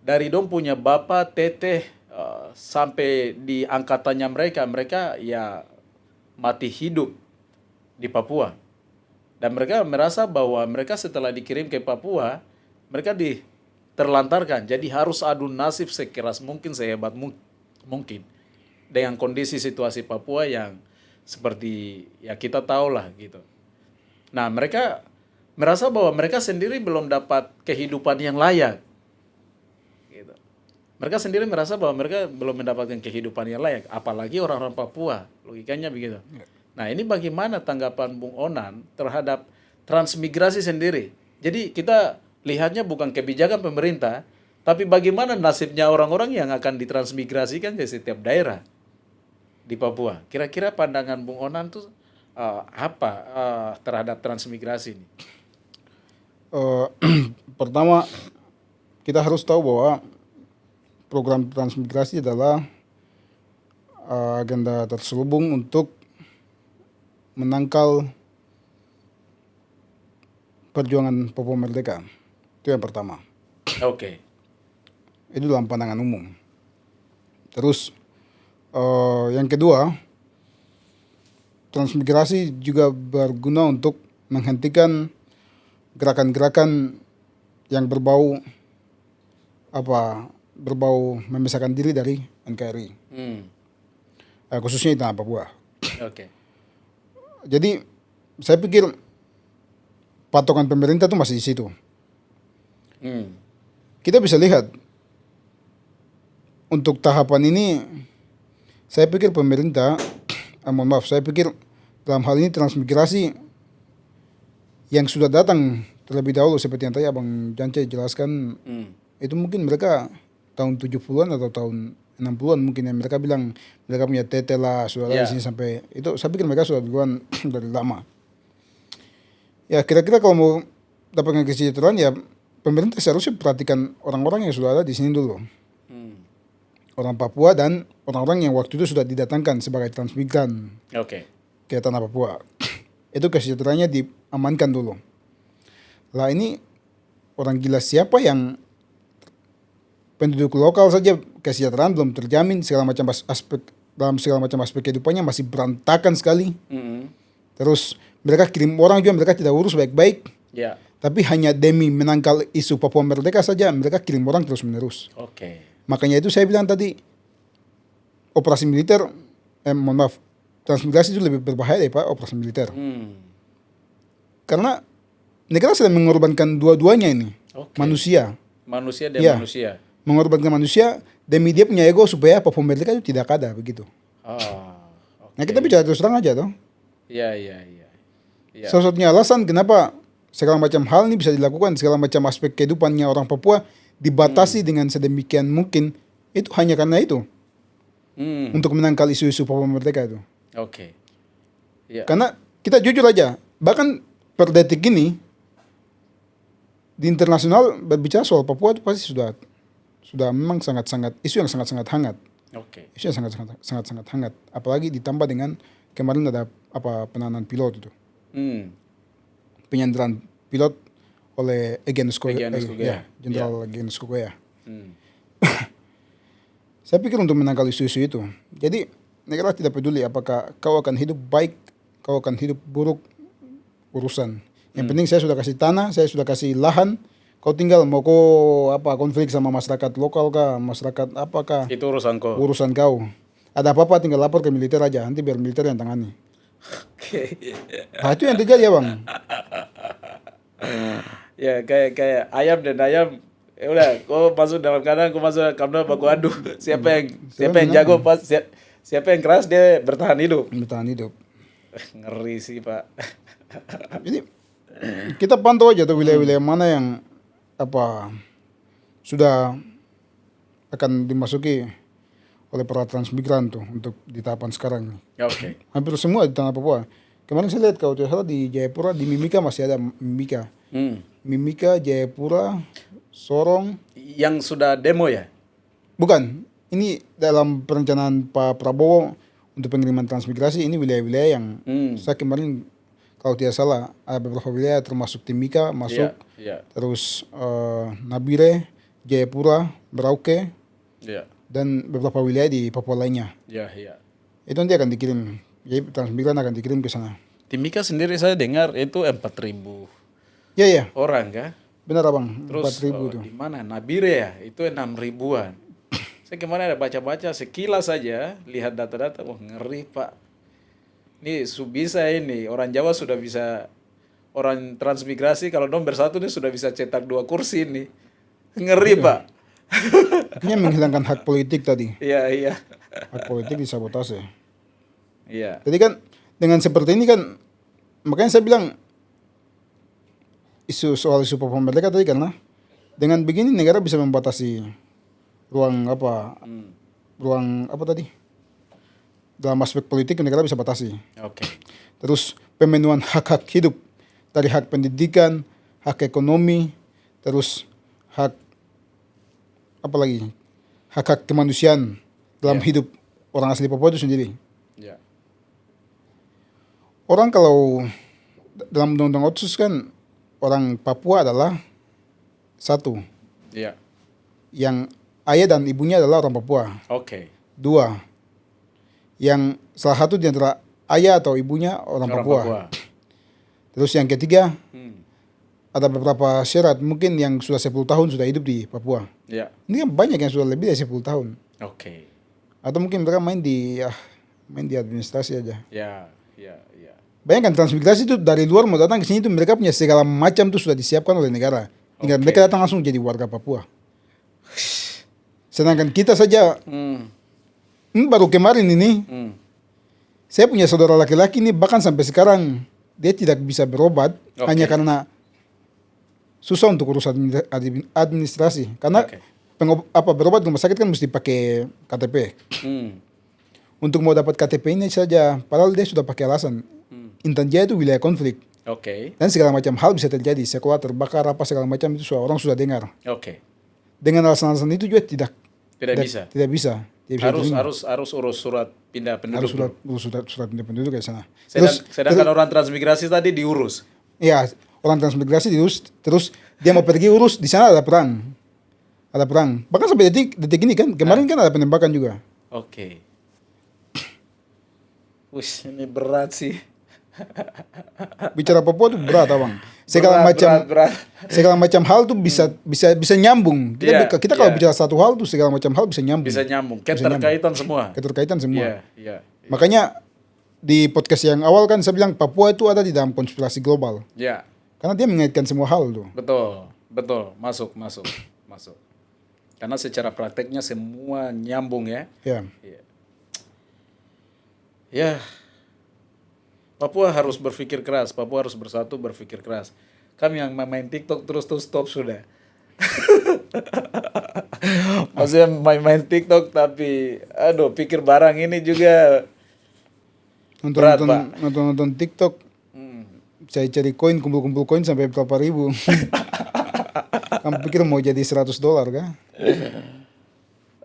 dari dong punya bapak, teteh sampai di angkatannya mereka ya mati hidup di Papua. Dan mereka merasa bahwa mereka setelah dikirim ke Papua, mereka terlantarkan. Jadi harus adu nasib sekeras mungkin, sehebat mungkin. Dengan kondisi situasi Papua yang seperti ya kita tahu lah gitu. Nah mereka merasa bahwa mereka sendiri belum dapat kehidupan yang layak. Gitu. Mereka sendiri merasa bahwa mereka belum mendapatkan kehidupan yang layak. Apalagi orang-orang Papua. Logikanya begitu. Nah ini bagaimana tanggapan Bung Onan terhadap transmigrasi sendiri? Jadi kita lihatnya bukan kebijakan pemerintah, tapi bagaimana nasibnya orang-orang yang akan ditransmigrasikan ke setiap daerah di Papua. Kira-kira pandangan Bung Onan tuh apa terhadap transmigrasi ini? Pertama, kita harus tahu bahwa program transmigrasi adalah agenda terselubung untuk menangkal perjuangan Papua Merdeka. Itu yang pertama. Oke. Itu dalam pandangan umum. Terus yang kedua, transmigrasi juga berguna untuk menghentikan gerakan-gerakan yang berbau memisahkan diri dari NKRI. Khususnya di tanah Papua. Oke. Jadi saya pikir patokan pemerintah itu masih di situ. Kita bisa lihat untuk tahapan ini, saya pikir pemerintah, saya pikir dalam hal ini transmigrasi yang sudah datang terlebih dahulu seperti yang tadi Abang Jance jelaskan, itu mungkin mereka tahun 70-an atau tahun 60-an mungkin yang mereka bilang mereka punya tete lah sudah di sini sampai itu, saya pikir mereka sudah duluan dari lama. Ya kira-kira kalau mau dapatkan kesejahteraan ya pemerintah seharusnya perhatikan orang-orang yang sudah ada di sini dulu. Orang Papua dan orang-orang yang waktu itu sudah didatangkan sebagai transmigran ke tanah Papua. Itu kesejahteraannya diamankan dulu. Lah ini orang gila siapa yang penduduk lokal saja kesejahteraan belum terjamin, segala macam aspek kehidupannya masih berantakan sekali. Terus mereka kirim orang juga mereka tidak urus baik-baik. Tapi hanya demi menangkal isu Papua Merdeka saja mereka kirim orang terus menerus. Makanya itu saya bilang tadi operasi militer, transmigrasi itu lebih berbahaya daripada operasi militer. Karena negara sedang mengorbankan dua-duanya ini, manusia dan manusia. Mengorbankan manusia demi dia punya ego supaya Papua Merdeka itu tidak ada begitu. Nah kita bicara terus terang aja toh. Satu-satunya alasan kenapa segala macam hal ini bisa dilakukan, segala macam aspek kehidupannya orang Papua dibatasi dengan sedemikian mungkin, itu hanya karena itu. untuk menangkal isu-isu Papua Merdeka itu. Oke. Ya. Karena kita jujur aja, bahkan per detik ini di internasional berbicara soal Papua itu pasti sudah memang sangat-sangat isu yang sangat-sangat hangat. Oke. Isu yang sangat-sangat hangat. Apalagi ditambah dengan kemarin ada penahanan pilot itu. Penyanderaan pilot oleh Egyanus Kogoya, Jenderal Egyanus Kogoya. Saya pikir untuk menangkal isu-isu itu. Jadi negara tidak peduli apakah kau akan hidup baik, kau akan hidup buruk, urusan. Yang penting saya sudah kasih tanah, saya sudah kasih lahan, kau tinggal mau kau konflik sama masyarakat lokal kah, masyarakat apakah? Itu urusan kau. Urusan kau. Ada apa-apa tinggal lapor ke militer aja, nanti biar militer yang tangani. Oke. Nah, itu yang terjadi ya bang. Ya kayak ayam dan ayam. Ya udah, kau masuk dalam kandang, kau masuk kandang baku adu. Siapa yang jago pas siapa yang keras dia bertahan hidup. Bertahan hidup. Ngeri sih Pak. Jadi kita pantau aja tuh wilayah-wilayah mana yang sudah akan dimasuki oleh para transmigran tuh untuk di tahapan sekarang. Oke. Hampir semua di tanah Papua. Kemarin saya lihat kalau tidak salah di Jayapura, di Mimika masih ada Mimika. Mimika, Jayapura, Sorong. Yang sudah demo ya? Bukan. Ini dalam perencanaan Pak Prabowo untuk pengiriman transmigrasi, ini wilayah-wilayah yang saya kemarin kalau tidak salah ada beberapa wilayah termasuk Timika masuk, terus Nabire, Jayapura, Merauke, dan beberapa wilayah di Papua lainnya. Itu nanti akan dikirim. Jadi transmigran akan dikirim ke sana. Timika sendiri saya dengar itu 4.000 Iya. orang kan? Benar abang. Terus 4.000 tuh. di mana? Nabire ya, itu 6.000-an. Saya kemarin ada baca-baca sekilas saja, lihat data-data, wah ngeri Pak. Ini bisa ini, orang Jawa sudah bisa, orang transmigrasi kalau dong bersatu ini sudah bisa cetak 2 kursi ini. Ngeri Pak. Akhirnya menghilangkan hak politik tadi. Iya. Hak politik disabotase. Iya. Jadi kan dengan seperti ini kan, makanya saya bilang soal isu Papua Merdeka tadi karena dengan begini negara bisa membatasi ruang tadi, dalam aspek politik negara bisa batasi. Oke. Terus pemenuhan hak-hak hidup dari hak pendidikan, hak ekonomi, terus hak hak-hak kemanusiaan dalam hidup orang asli Papua itu sendiri. Orang kalau dalam undang-undang Otsus kan orang Papua adalah satu. Yang ayah dan ibunya adalah orang Papua. Oke. 2. Yang salah satu di antara ayah atau ibunya orang Papua. Terus yang ketiga, ada beberapa syarat mungkin yang sudah 10 tahun sudah hidup di Papua. Ini kan banyak yang sudah lebih dari 10 tahun. Oke. Atau mungkin mereka main di administrasi aja. Ya. Bayangkan transmigrasi itu dari luar mau datang ke sini itu mereka punya segala macam tuh sudah disiapkan oleh negara. Tinggal mereka datang langsung jadi warga Papua. Sedangkan kita saja baru kemarin ini saya punya saudara laki-laki ini bahkan sampai sekarang dia tidak bisa berobat hanya karena susah untuk urus administrasi karena berobat di rumah sakit kan mesti pakai KTP. Untuk mau dapat KTP ini saja padahal dia sudah pakai alasan Intan Jaya itu wilayah konflik. Dan segala macam hal bisa terjadi, sekolah terbakar apa segala macam itu orang sudah dengar. Dengan alasan-alasan itu juga tidak bisa. Harus urus surat pindah penduduk. Harus surat pindah penduduk ke sana. Sedangkan orang transmigrasi tadi diurus. Iya, orang transmigrasi diurus, terus dia mau pergi urus di sana ada perang. Bahkan sampai detik ini kan kemarin kan ada penembakan juga. Ini berat sih. Bicara Papua itu berat abang. Segala macam hal tuh bisa nyambung. Kita kalau bicara satu hal tuh segala macam hal bisa nyambung. Keterkaitan semua. Makanya di podcast yang awal kan saya bilang Papua itu ada di dalam konspirasi global. Karena dia mengaitkan semua hal tuh. Betul. Masuk. Karena secara prakteknya semua nyambung ya. Papua harus berpikir keras, Papua harus bersatu berpikir keras. Kami yang main TikTok terus stop sudah. Maksudnya main-main TikTok tapi aduh pikir barang ini juga berat, Pak. Nonton TikTok, cari koin, kumpul koin sampai berapa ribu. Kamu pikir mau jadi $100 kah?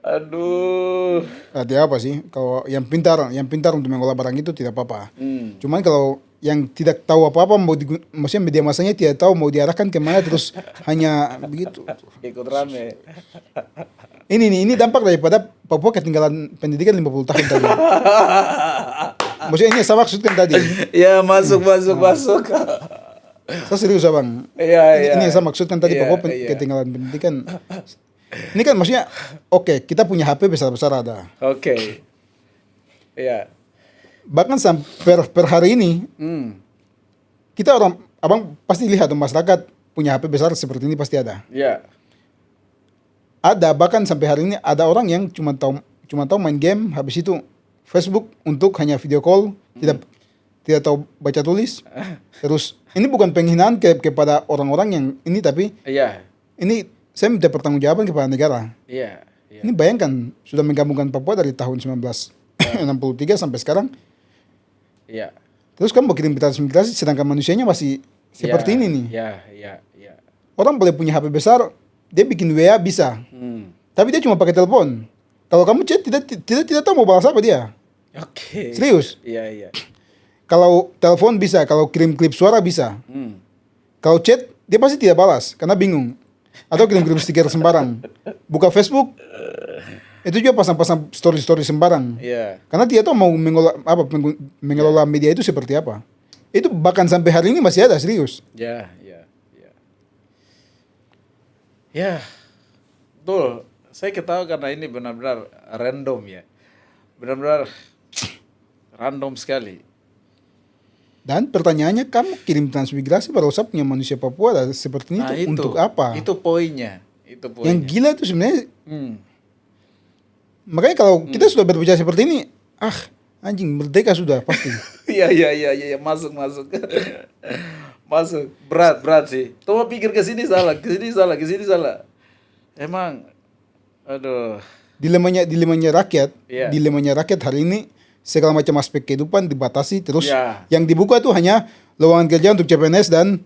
Aduh. Berarti apa sih? Kalau yang pintar untuk mengolah barang itu tidak apa-apa. Cuman kalau yang tidak tahu apa-apa, maksudnya media masanya tidak tahu mau diarahkan kemana, terus hanya begitu. Ikut rame. Ini dampak daripada Papua ketinggalan pendidikan 50 tahun tadi. Maksudnya ini saya maksudkan tadi. Ya masuk. Saya serius abang. Iya. Ini yang saya maksudkan tadi, Iya, Papua iya. ketinggalan pendidikan. Ini kan maksudnya, oke, kita punya HP besar-besar ada. Oke. Iya. Bahkan sampai per hari ini, Hmm. kita abang pasti lihat masyarakat punya HP besar seperti ini pasti ada. Iya. Ada, bahkan sampai hari ini ada orang yang cuma tahu main game, habis itu Facebook untuk hanya video call, tidak tahu baca tulis. Terus ini bukan penghinaan kepada orang-orang yang ini, tapi Iya. ini saya minta pertanggungjawaban kepada negara. Iya. Ini bayangkan sudah menggabungkan Papua dari tahun 1963 sampai sekarang. Iya. Terus kamu mau kirim transmigrasi sedangkan manusianya masih seperti ini nih. Iya. Orang boleh punya HP besar, dia bikin WA bisa. Tapi dia cuma pakai telepon. Kalau kamu chat tidak tahu mau balas apa dia. Oke. Serius. Iya. Kalau telepon bisa, kalau kirim klip suara bisa. Kalau chat dia pasti tidak balas karena bingung. Atau kirim stiker sembarang. Buka Facebook, itu juga pasang-pasang story sembarang. Iya. Karena dia tahu mau mengelola media itu seperti apa. Itu bahkan sampai hari ini masih ada, serius. Ya. Ya. Betul. Saya ketawa karena ini benar-benar random ya. Benar-benar random sekali. Dan pertanyaannya, kamu kirim transmigrasi pada WhatsApp punya manusia Papua seperti Nah, itu untuk apa? Itu poinnya. Yang gila itu sebenarnya, Hmm. makanya kalau kita sudah berbicara seperti ini, anjing merdeka sudah pasti. Iya, masuk. Masuk. Berat sih. Coba pikir ke sini salah. Emang aduh. Dilemanya rakyat, Iya. dilemanya rakyat hari ini segala macam aspek kehidupan dibatasi, terus Ya. yang dibuka tuh hanya lowongan kerja untuk CPNS dan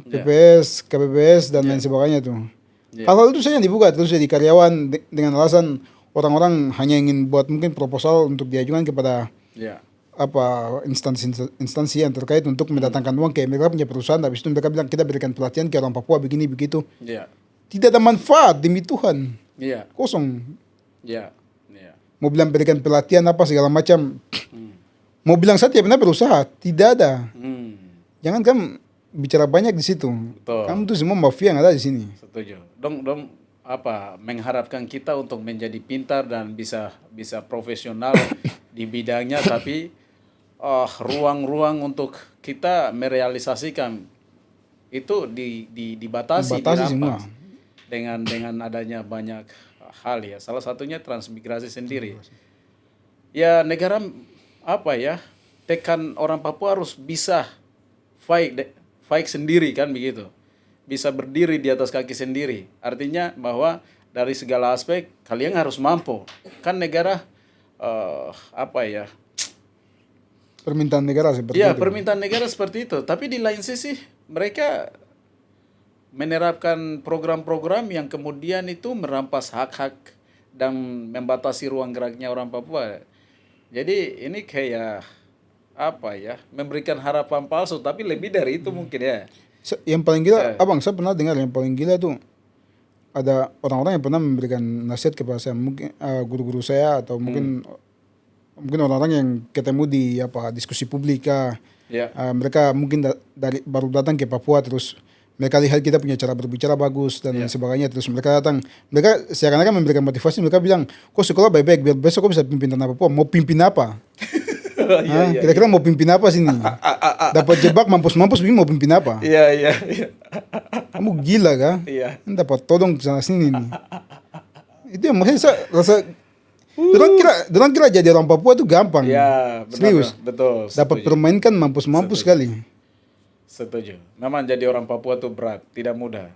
PPS, KPPS dan lain sebagainya tuh. Ya. Hal-hal itu saja yang dibuka, terus jadi karyawan dengan alasan orang-orang hanya ingin buat mungkin proposal untuk diajukan kepada Ya. instansi yang terkait untuk mendatangkan uang ke mereka punya perusahaan. Habis itu mereka bilang kita berikan pelatihan ke orang Papua begini begitu. Ya. Tidak ada manfaat demi Tuhan, Iya. kosong. Ya. Mau bilang berikan pelatihan apa segala macam. Mau bilang saya tidak pernah berusaha, tidak ada. Jangan kamu bicara banyak di situ. Betul. Kamu tuh semua mafia yang ada di sini. Setuju. Dong mengharapkan kita untuk menjadi pintar dan bisa profesional di bidangnya, tapi ruang-ruang untuk kita merealisasikan itu dibatasi, Dibatasi dirampas semua. dengan adanya banyak hal ya. Salah satunya transmigrasi sendiri. Ya negara tekan orang Papua harus bisa fight sendiri kan begitu. Bisa berdiri di atas kaki sendiri. Artinya bahwa dari segala aspek kalian harus mampu. Kan negara Permintaan negara seperti ya, itu. permintaan negara seperti itu. Tapi di lain sisi mereka menerapkan program-program yang kemudian itu merampas hak-hak dan membatasi ruang geraknya orang Papua. Jadi ini kayak memberikan harapan palsu, tapi lebih dari itu mungkin ya. Yang paling gila, abang saya pernah dengar yang paling gila tuh ada orang-orang yang pernah memberikan nasihat kepada saya, mungkin guru-guru saya atau mungkin orang-orang yang ketemu di diskusi publik. Ya. Mereka mungkin baru datang ke Papua, terus mereka lihat kita punya cara berbicara bagus dan lain sebagainya, terus mereka datang, mereka seakan-akan memberikan motivasi, mereka bilang, kok sekolah baik-baik, biar besok kok bisa pimpin tanah Papua. Mau pimpin apa? Kira-kira mau pimpin apa sini? Dapat jebak mampus-mampus, mau pimpin apa? Iya. Kamu gila kah? Iya. Dapat todong sana sini nih. Itu yang maksudnya saya rasa Dorang kira jadi orang Papua itu gampang. Ya, benar. Serius. Betul. Dapat permainkan mampus-mampus sekali. Setuju. Memang jadi orang Papua tuh berat, tidak mudah.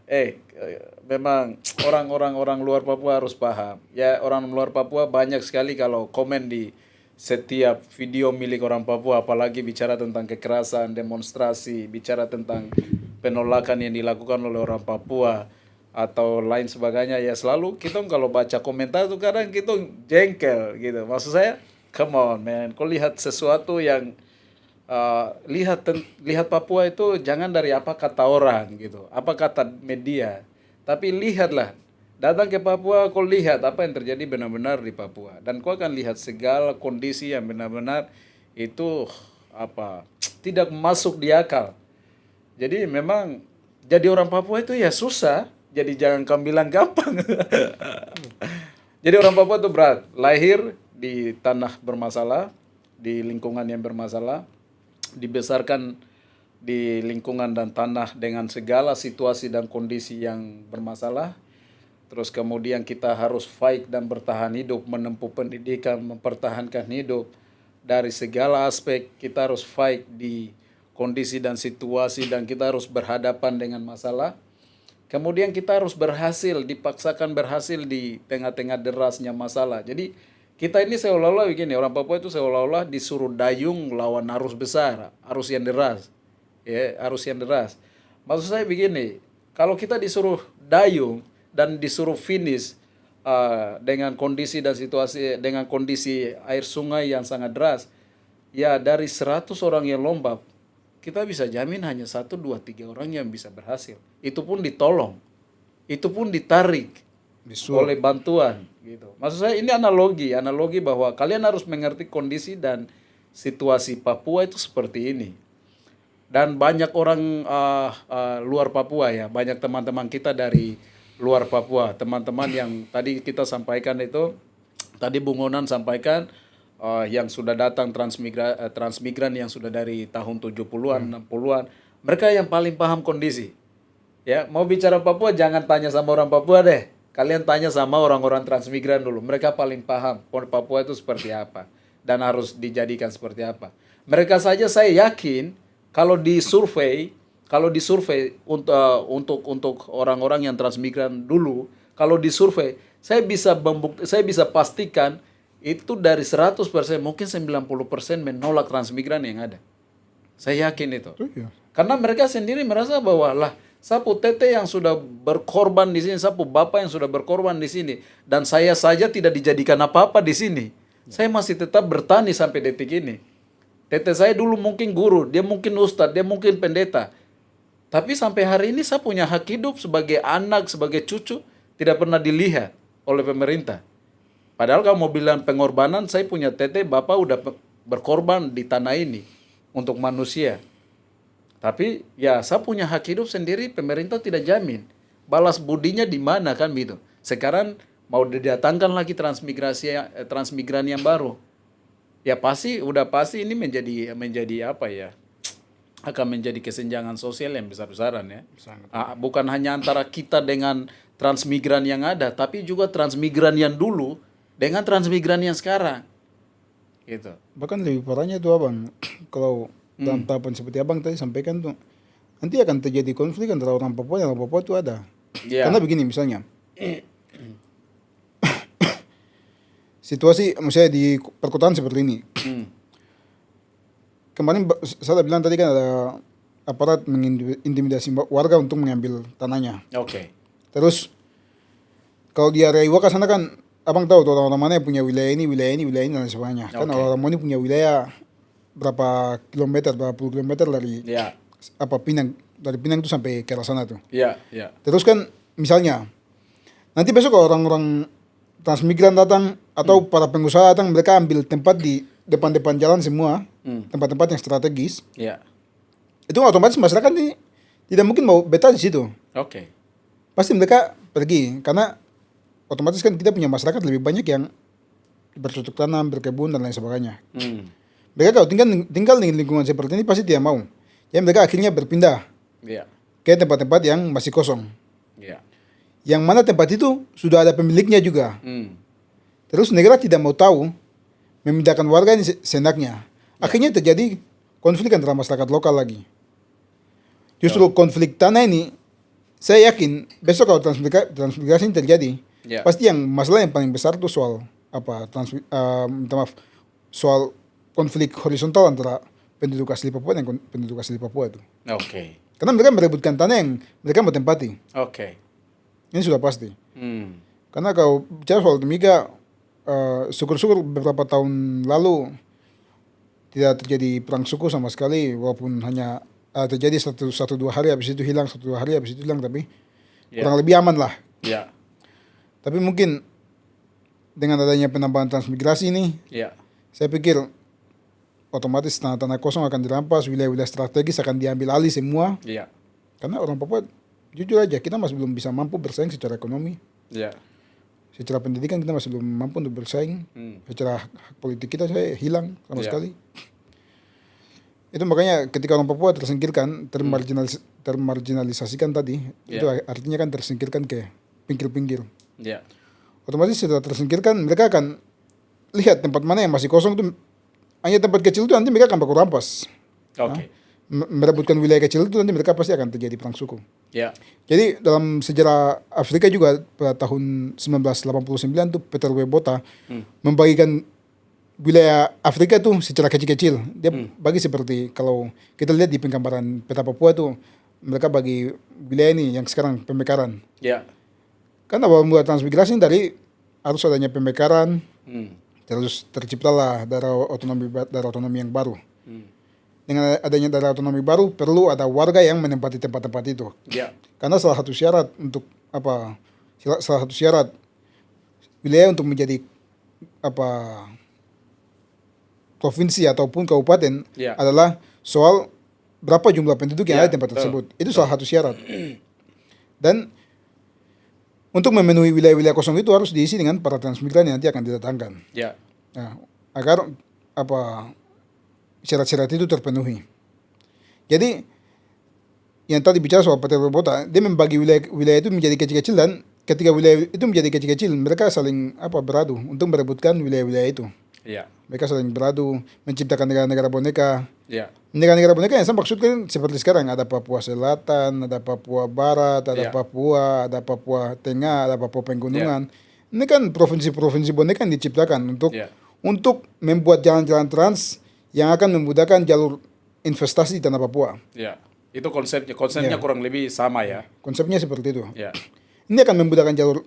Memang orang luar Papua harus paham. Ya, orang luar Papua banyak sekali kalau komen di setiap video milik orang Papua, apalagi bicara tentang kekerasan, demonstrasi, bicara tentang penolakan yang dilakukan oleh orang Papua atau lain sebagainya, ya selalu kita kalau baca komentar tuh kadang kita jengkel gitu. Maksud saya, come on man, kau lihat sesuatu yang lihat Papua itu jangan dari apa kata orang gitu, apa kata media, tapi lihatlah, datang ke Papua, kau lihat apa yang terjadi benar-benar di Papua, dan kau akan lihat segala kondisi yang benar-benar itu tidak masuk di akal. Jadi memang jadi orang Papua itu ya susah, jadi jangan kamu bilang gampang. Jadi orang Papua itu berat, lahir di tanah bermasalah, di lingkungan yang bermasalah, dibesarkan di lingkungan dan tanah dengan segala situasi dan kondisi yang bermasalah. Terus kemudian kita harus fight dan bertahan hidup, menempuh pendidikan, mempertahankan hidup. Dari segala aspek kita harus fight di kondisi dan situasi, dan kita harus berhadapan dengan masalah. Kemudian kita harus dipaksakan berhasil di tengah-tengah derasnya masalah. Jadi kita ini seolah-olah begini, orang Papua itu seolah-olah disuruh dayung lawan arus besar, arus yang deras. Ya, arus yang deras. Maksud saya begini, kalau kita disuruh dayung dan disuruh finish dengan kondisi dan situasi, dengan kondisi air sungai yang sangat deras, ya dari 100 orang yang lomba, kita bisa jamin hanya 1, 2, 3 orang yang bisa berhasil. Itu pun ditolong, itu pun ditarik oleh bantuan gitu. Maksud saya ini analogi bahwa kalian harus mengerti kondisi dan situasi Papua itu seperti ini. Dan banyak orang luar Papua ya, banyak teman-teman kita dari luar Papua, teman-teman yang tadi kita sampaikan itu, tadi Bung Onan sampaikan yang sudah datang transmigran yang sudah dari tahun 70-an, 60-an, mereka yang paling paham kondisi. Ya, mau bicara Papua jangan tanya sama orang Papua deh. Kalian tanya sama orang-orang transmigran dulu. Mereka paling paham Papua itu seperti apa dan harus dijadikan seperti apa. Mereka saja saya yakin kalau disurvei untuk orang-orang yang transmigran dulu, kalau disurvei, saya bisa pastikan itu dari 100% mungkin 90% menolak transmigran yang ada. Saya yakin itu. Karena mereka sendiri merasa bahwa lah sapu tete yang sudah berkorban di sini, sapu bapak yang sudah berkorban di sini, dan saya saja tidak dijadikan apa-apa di sini. Saya masih tetap bertani sampai detik ini. Tete saya dulu mungkin guru, dia mungkin ustadz, dia mungkin pendeta. Tapi sampai hari ini saya punya hak hidup sebagai anak, sebagai cucu, tidak pernah dilihat oleh pemerintah. Padahal kalau mau bilang pengorbanan, saya punya tete, bapak udah berkorban di tanah ini untuk manusia. Tapi ya saya punya hak hidup sendiri, pemerintah tidak jamin. Balas budinya di mana kan gitu. Sekarang mau didatangkan lagi transmigran yang baru. Ya pasti ini menjadi apa ya? Akan menjadi kesenjangan sosial yang besar-besaran ya. Bukan hanya antara kita dengan transmigran yang ada, tapi juga transmigran yang dulu dengan transmigran yang sekarang. Gitu. Bahkan lebih parahnya itu Abang, kalau dalam tahapan seperti Abang tadi sampaikan tuh, nanti akan terjadi konflik antara orang Papua dan orang Papua itu ada. Yeah. Karena begini misalnya, situasi misalnya di perkotaan seperti ini. Kemarin saya bilang tadi kan ada aparat mengintimidasi warga untuk mengambil tanahnya. Oke. Terus kalau di area Iwaka sana kan Abang tahu tuh orang-orang mana yang punya wilayah ini dan sebagainya. Kan orang-orang ini punya wilayah berapa puluh kilometer dari Pinang, dari Pinang itu sampai ke arah sana tuh. Iya. Terus kan misalnya nanti besok kalau orang-orang transmigran datang atau para pengusaha datang, mereka ambil tempat di depan-depan jalan semua, tempat-tempat yang strategis. Iya. Itu otomatis masyarakat ini tidak mungkin mau betah di situ. Oke. Pasti mereka pergi karena otomatis kan kita punya masyarakat lebih banyak yang bercocok tanam, berkebun dan lain sebagainya. Mereka kalau tinggal di lingkungan seperti ini pasti tidak mau. Jadi mereka akhirnya berpindah ke tempat-tempat yang masih kosong. Yang mana tempat itu sudah ada pemiliknya juga. Terus negara tidak mau tahu, memindahkan warga ini seenaknya. Akhirnya terjadi konflik antara masyarakat lokal lagi. Justru konflik tanah ini, saya yakin besok kalau transmigrasi ini terjadi, Ya. pasti yang masalah yang paling besar itu soal minta maaf, soal konflik horizontal antara penduduk asli Papua dan penduduk asli Papua itu. Oke. Karena mereka merebutkan tanah yang mereka mau tempati. Oke. Ini sudah pasti. Hmm. Karena kalau bicara soal Timika, syukur-syukur beberapa tahun lalu tidak terjadi perang suku sama sekali, walaupun hanya terjadi satu dua hari habis itu hilang, satu dua hari habis itu hilang, tapi Ya. kurang lebih aman lah. Ya. Tapi mungkin dengan adanya penambahan transmigrasi ini, Ya. saya pikir otomatis tanah-tanah kosong akan dirampas, wilayah-wilayah strategis akan diambil alih semua. Ya. Karena orang Papua, jujur aja, kita masih belum bisa mampu bersaing secara ekonomi. Ya. Secara pendidikan kita masih belum mampu untuk bersaing. Secara hak politik kita saya hilang sama Ya. sekali. Itu makanya ketika orang Papua tersingkirkan, termarginalisasikan tadi, itu artinya kan tersingkirkan ke pinggir-pinggir. Ya. Otomatis setelah tersingkirkan, mereka akan lihat tempat mana yang masih kosong itu, hanya tempat kecil itu nanti mereka akan baku rampas. Oke. Merebutkan wilayah kecil itu nanti mereka pasti akan terjadi perang suku. Ya. Jadi dalam sejarah Afrika juga pada tahun 1989 tuh Peter W. Botha membagikan wilayah Afrika tuh secara kecil-kecil. Dia bagi seperti kalau kita lihat di penggambaran peta Papua tuh, mereka bagi wilayah ini yang sekarang pemekaran. Ya. Kan awal mula transmigrasi dari harus adanya pemekaran, terus terciptalah daerah otonomi yang baru. Dengan adanya daerah otonomi baru perlu ada warga yang menempati tempat-tempat itu. Ya. Karena salah satu syarat untuk salah satu syarat wilayah untuk menjadi provinsi ataupun kabupaten Ya. adalah soal berapa jumlah penduduk yang Ya, ada di tempat betul. tersebut. Itu salah satu syarat. Dan untuk memenuhi wilayah-wilayah kosong itu harus diisi dengan para transmigran yang nanti akan didatangkan. Ya. Nah, agar syarat-syarat itu terpenuhi. Jadi yang tadi bicara soal Peter Bota, dia membagi wilayah itu menjadi kecil-kecil, dan ketika wilayah itu menjadi kecil-kecil, mereka saling beradu untuk merebutkan wilayah-wilayah itu. Ya. Mereka saling beradu, menciptakan negara-negara boneka. Ya. Negara-negara boneka yang saya maksudkan seperti sekarang, ada Papua Selatan, ada Papua Barat, ada Ya. Papua Tengah, ada Papua Pegunungan. Ini kan provinsi-provinsi boneka yang diciptakan untuk membuat jalan-jalan trans yang akan memudahkan jalur investasi di tanah Papua. Ya. Itu konsepnya kurang lebih sama ya. Konsepnya seperti itu. Ya. Ini akan memudahkan jalur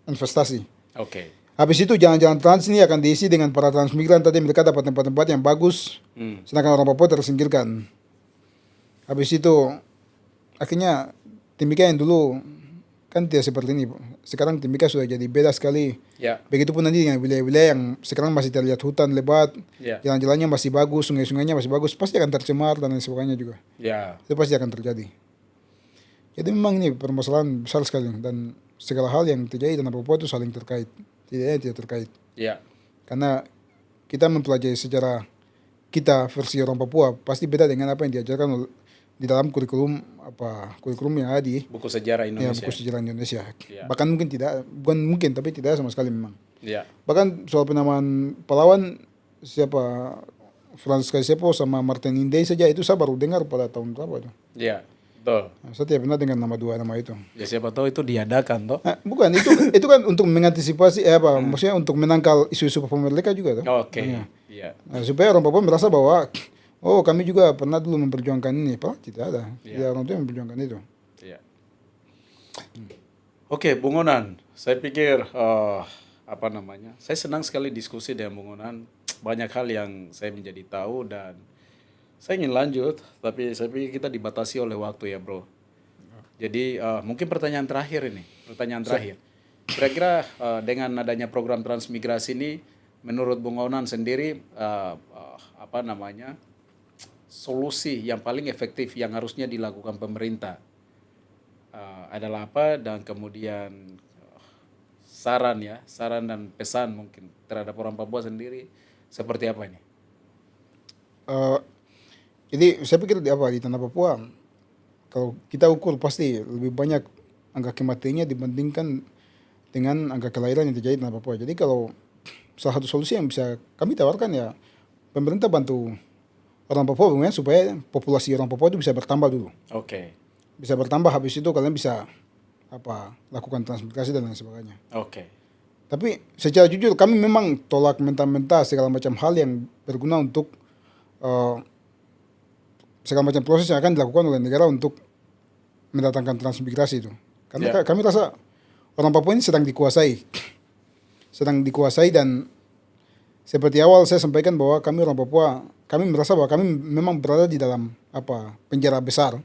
investasi. Oke. Habis itu jalan-jalan trans ini akan diisi dengan para transmigran, tadi mereka dapat tempat-tempat yang bagus, sedangkan orang Papua tersingkirkan. Habis itu akhirnya Timika yang dulu kan tidak seperti ini. Sekarang Timika sudah jadi beda sekali. Ya. Begitupun nanti dengan wilayah-wilayah yang sekarang masih terlihat hutan lebat, Ya. jalan-jalannya masih bagus, sungai-sungainya masih bagus, pasti akan tercemar dan lain sebagainya juga. Ya. Itu pasti akan terjadi. Jadi memang ini permasalahan besar sekali, dan segala hal yang terjadi di tanah Papua itu saling terkait. Tidak terkait. Ya. Karena kita mempelajari sejarah kita versi orang Papua pasti beda dengan apa yang diajarkan di dalam kurikulum yang ada di Buku sejarah Indonesia. buku sejarah Indonesia. Ya. Bahkan bukan mungkin tapi tidak sama sekali memang. Ya. Bahkan soal penamaan pahlawan Franz Kaisepo sama Martin Indey saja itu saya baru dengar pada tahun berapa itu. Ya. Betul. Saya tidak pernah dengar dua nama itu. Ya siapa tahu itu diadakan toh. Nah, bukan itu kan untuk mengantisipasi maksudnya untuk menangkal isu-isu Papua Merdeka juga toh. Oke. Iya. Nah, supaya orang Papua merasa bahwa kami juga pernah dulu memperjuangkan ini. Tidak ada. Tidak orang tua yang memperjuangkan itu. Iya. Oke, Bung Onan. Saya pikir saya senang sekali diskusi dengan Bung Onan. Banyak hal yang saya menjadi tahu, dan saya ingin lanjut, tapi saya pikir kita dibatasi oleh waktu ya, bro. Jadi mungkin pertanyaan terakhir ini, Kira-kira dengan adanya program transmigrasi ini, menurut Bung Onan sendiri solusi yang paling efektif yang harusnya dilakukan pemerintah adalah apa, dan kemudian saran dan pesan mungkin terhadap orang Papua sendiri seperti apa ini? Jadi saya pikir di tanah Papua, kalau kita ukur pasti lebih banyak angka kematiannya dibandingkan dengan angka kelahiran yang terjadi di tanah Papua. Jadi kalau salah satu solusi yang bisa kami tawarkan ya, pemerintah bantu orang Papua bagaimana supaya populasi orang Papua itu bisa bertambah dulu. Oke. Bisa bertambah, habis itu kalian bisa lakukan transmigrasi dan lain sebagainya. Oke. Tapi secara jujur kami memang tolak mentah-mentah segala macam hal yang berguna untuk segala macam proses yang akan dilakukan oleh negara untuk mendatangkan transmigrasi itu. Karena kami rasa orang Papua ini sedang dikuasai dan seperti awal saya sampaikan bahwa kami orang Papua, kami merasa bahwa kami memang berada di dalam penjara besar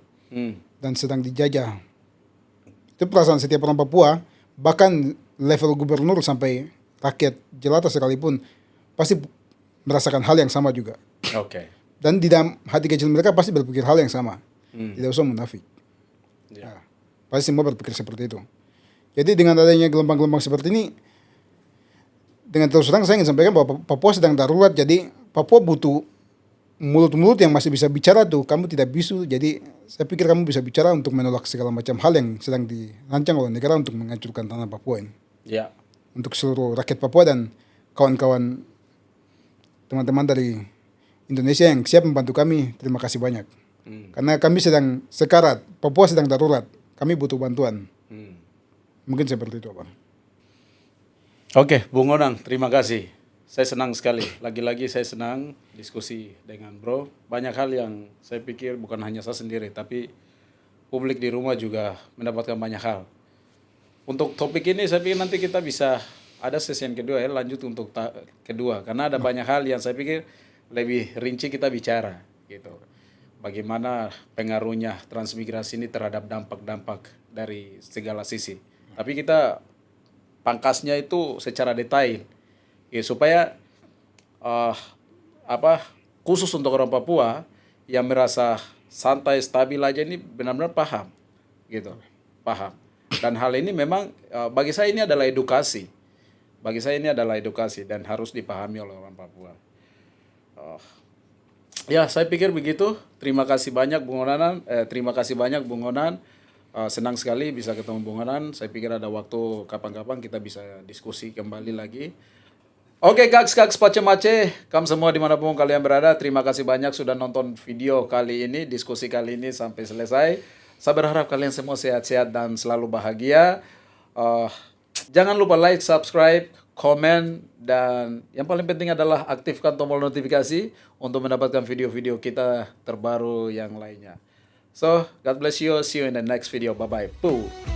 dan sedang dijajah. Itu perasaan setiap orang Papua, bahkan level gubernur sampai rakyat jelata sekalipun pasti merasakan hal yang sama juga. Oke. Dan di dalam hati kecil mereka pasti berpikir hal yang sama. Tidak usah munafik. Nah, pasti semua berpikir seperti itu. Jadi dengan adanya gelombang-gelombang seperti ini, dengan terus terang saya ingin sampaikan bahwa Papua sedang darurat. Jadi Papua butuh mulut-mulut yang masih bisa bicara tuh. Kamu tidak bisu. Jadi saya pikir kamu bisa bicara untuk menolak segala macam hal yang sedang dirancang oleh negara untuk menghancurkan tanah Papua ini. Ya. Untuk seluruh rakyat Papua dan kawan-kawan teman-teman dari Indonesia yang siap membantu kami, terima kasih banyak. Karena kami sedang sekarat, Papua sedang darurat, kami butuh bantuan. Mungkin seperti itu, Bang. Oke, Bung Onang, terima kasih. Saya senang sekali. Lagi-lagi saya senang diskusi dengan Bro. Banyak hal yang saya pikir bukan hanya saya sendiri, tapi publik di rumah juga mendapatkan banyak hal. Untuk topik ini saya pikir nanti kita bisa ada sesi yang kedua ya, lanjut untuk kedua. Karena ada banyak hal yang saya pikir lebih rinci kita bicara gitu. Bagaimana pengaruhnya transmigrasi ini terhadap dampak-dampak dari segala sisi. Tapi kita pangkasnya itu secara detail ya, supaya khusus untuk orang Papua yang merasa santai stabil aja ini benar-benar paham gitu, paham. Dan hal ini memang bagi saya ini adalah edukasi, dan harus dipahami oleh orang Papua. Ya, saya pikir begitu. Terima kasih banyak Bung Onan. Senang sekali bisa ketemu Bung Onan. Saya pikir ada waktu kapan-kapan kita bisa diskusi kembali lagi. Oke, kaks pace-mace, kamu semua dimanapun kalian berada, terima kasih banyak sudah nonton video kali ini, diskusi kali ini sampai selesai. Saya berharap kalian semua sehat-sehat dan selalu bahagia. Jangan lupa like, subscribe, komen, dan yang paling penting adalah aktifkan tombol notifikasi untuk mendapatkan video-video kita terbaru yang lainnya. So, God bless you. See you in the next video. Bye-bye. Boo.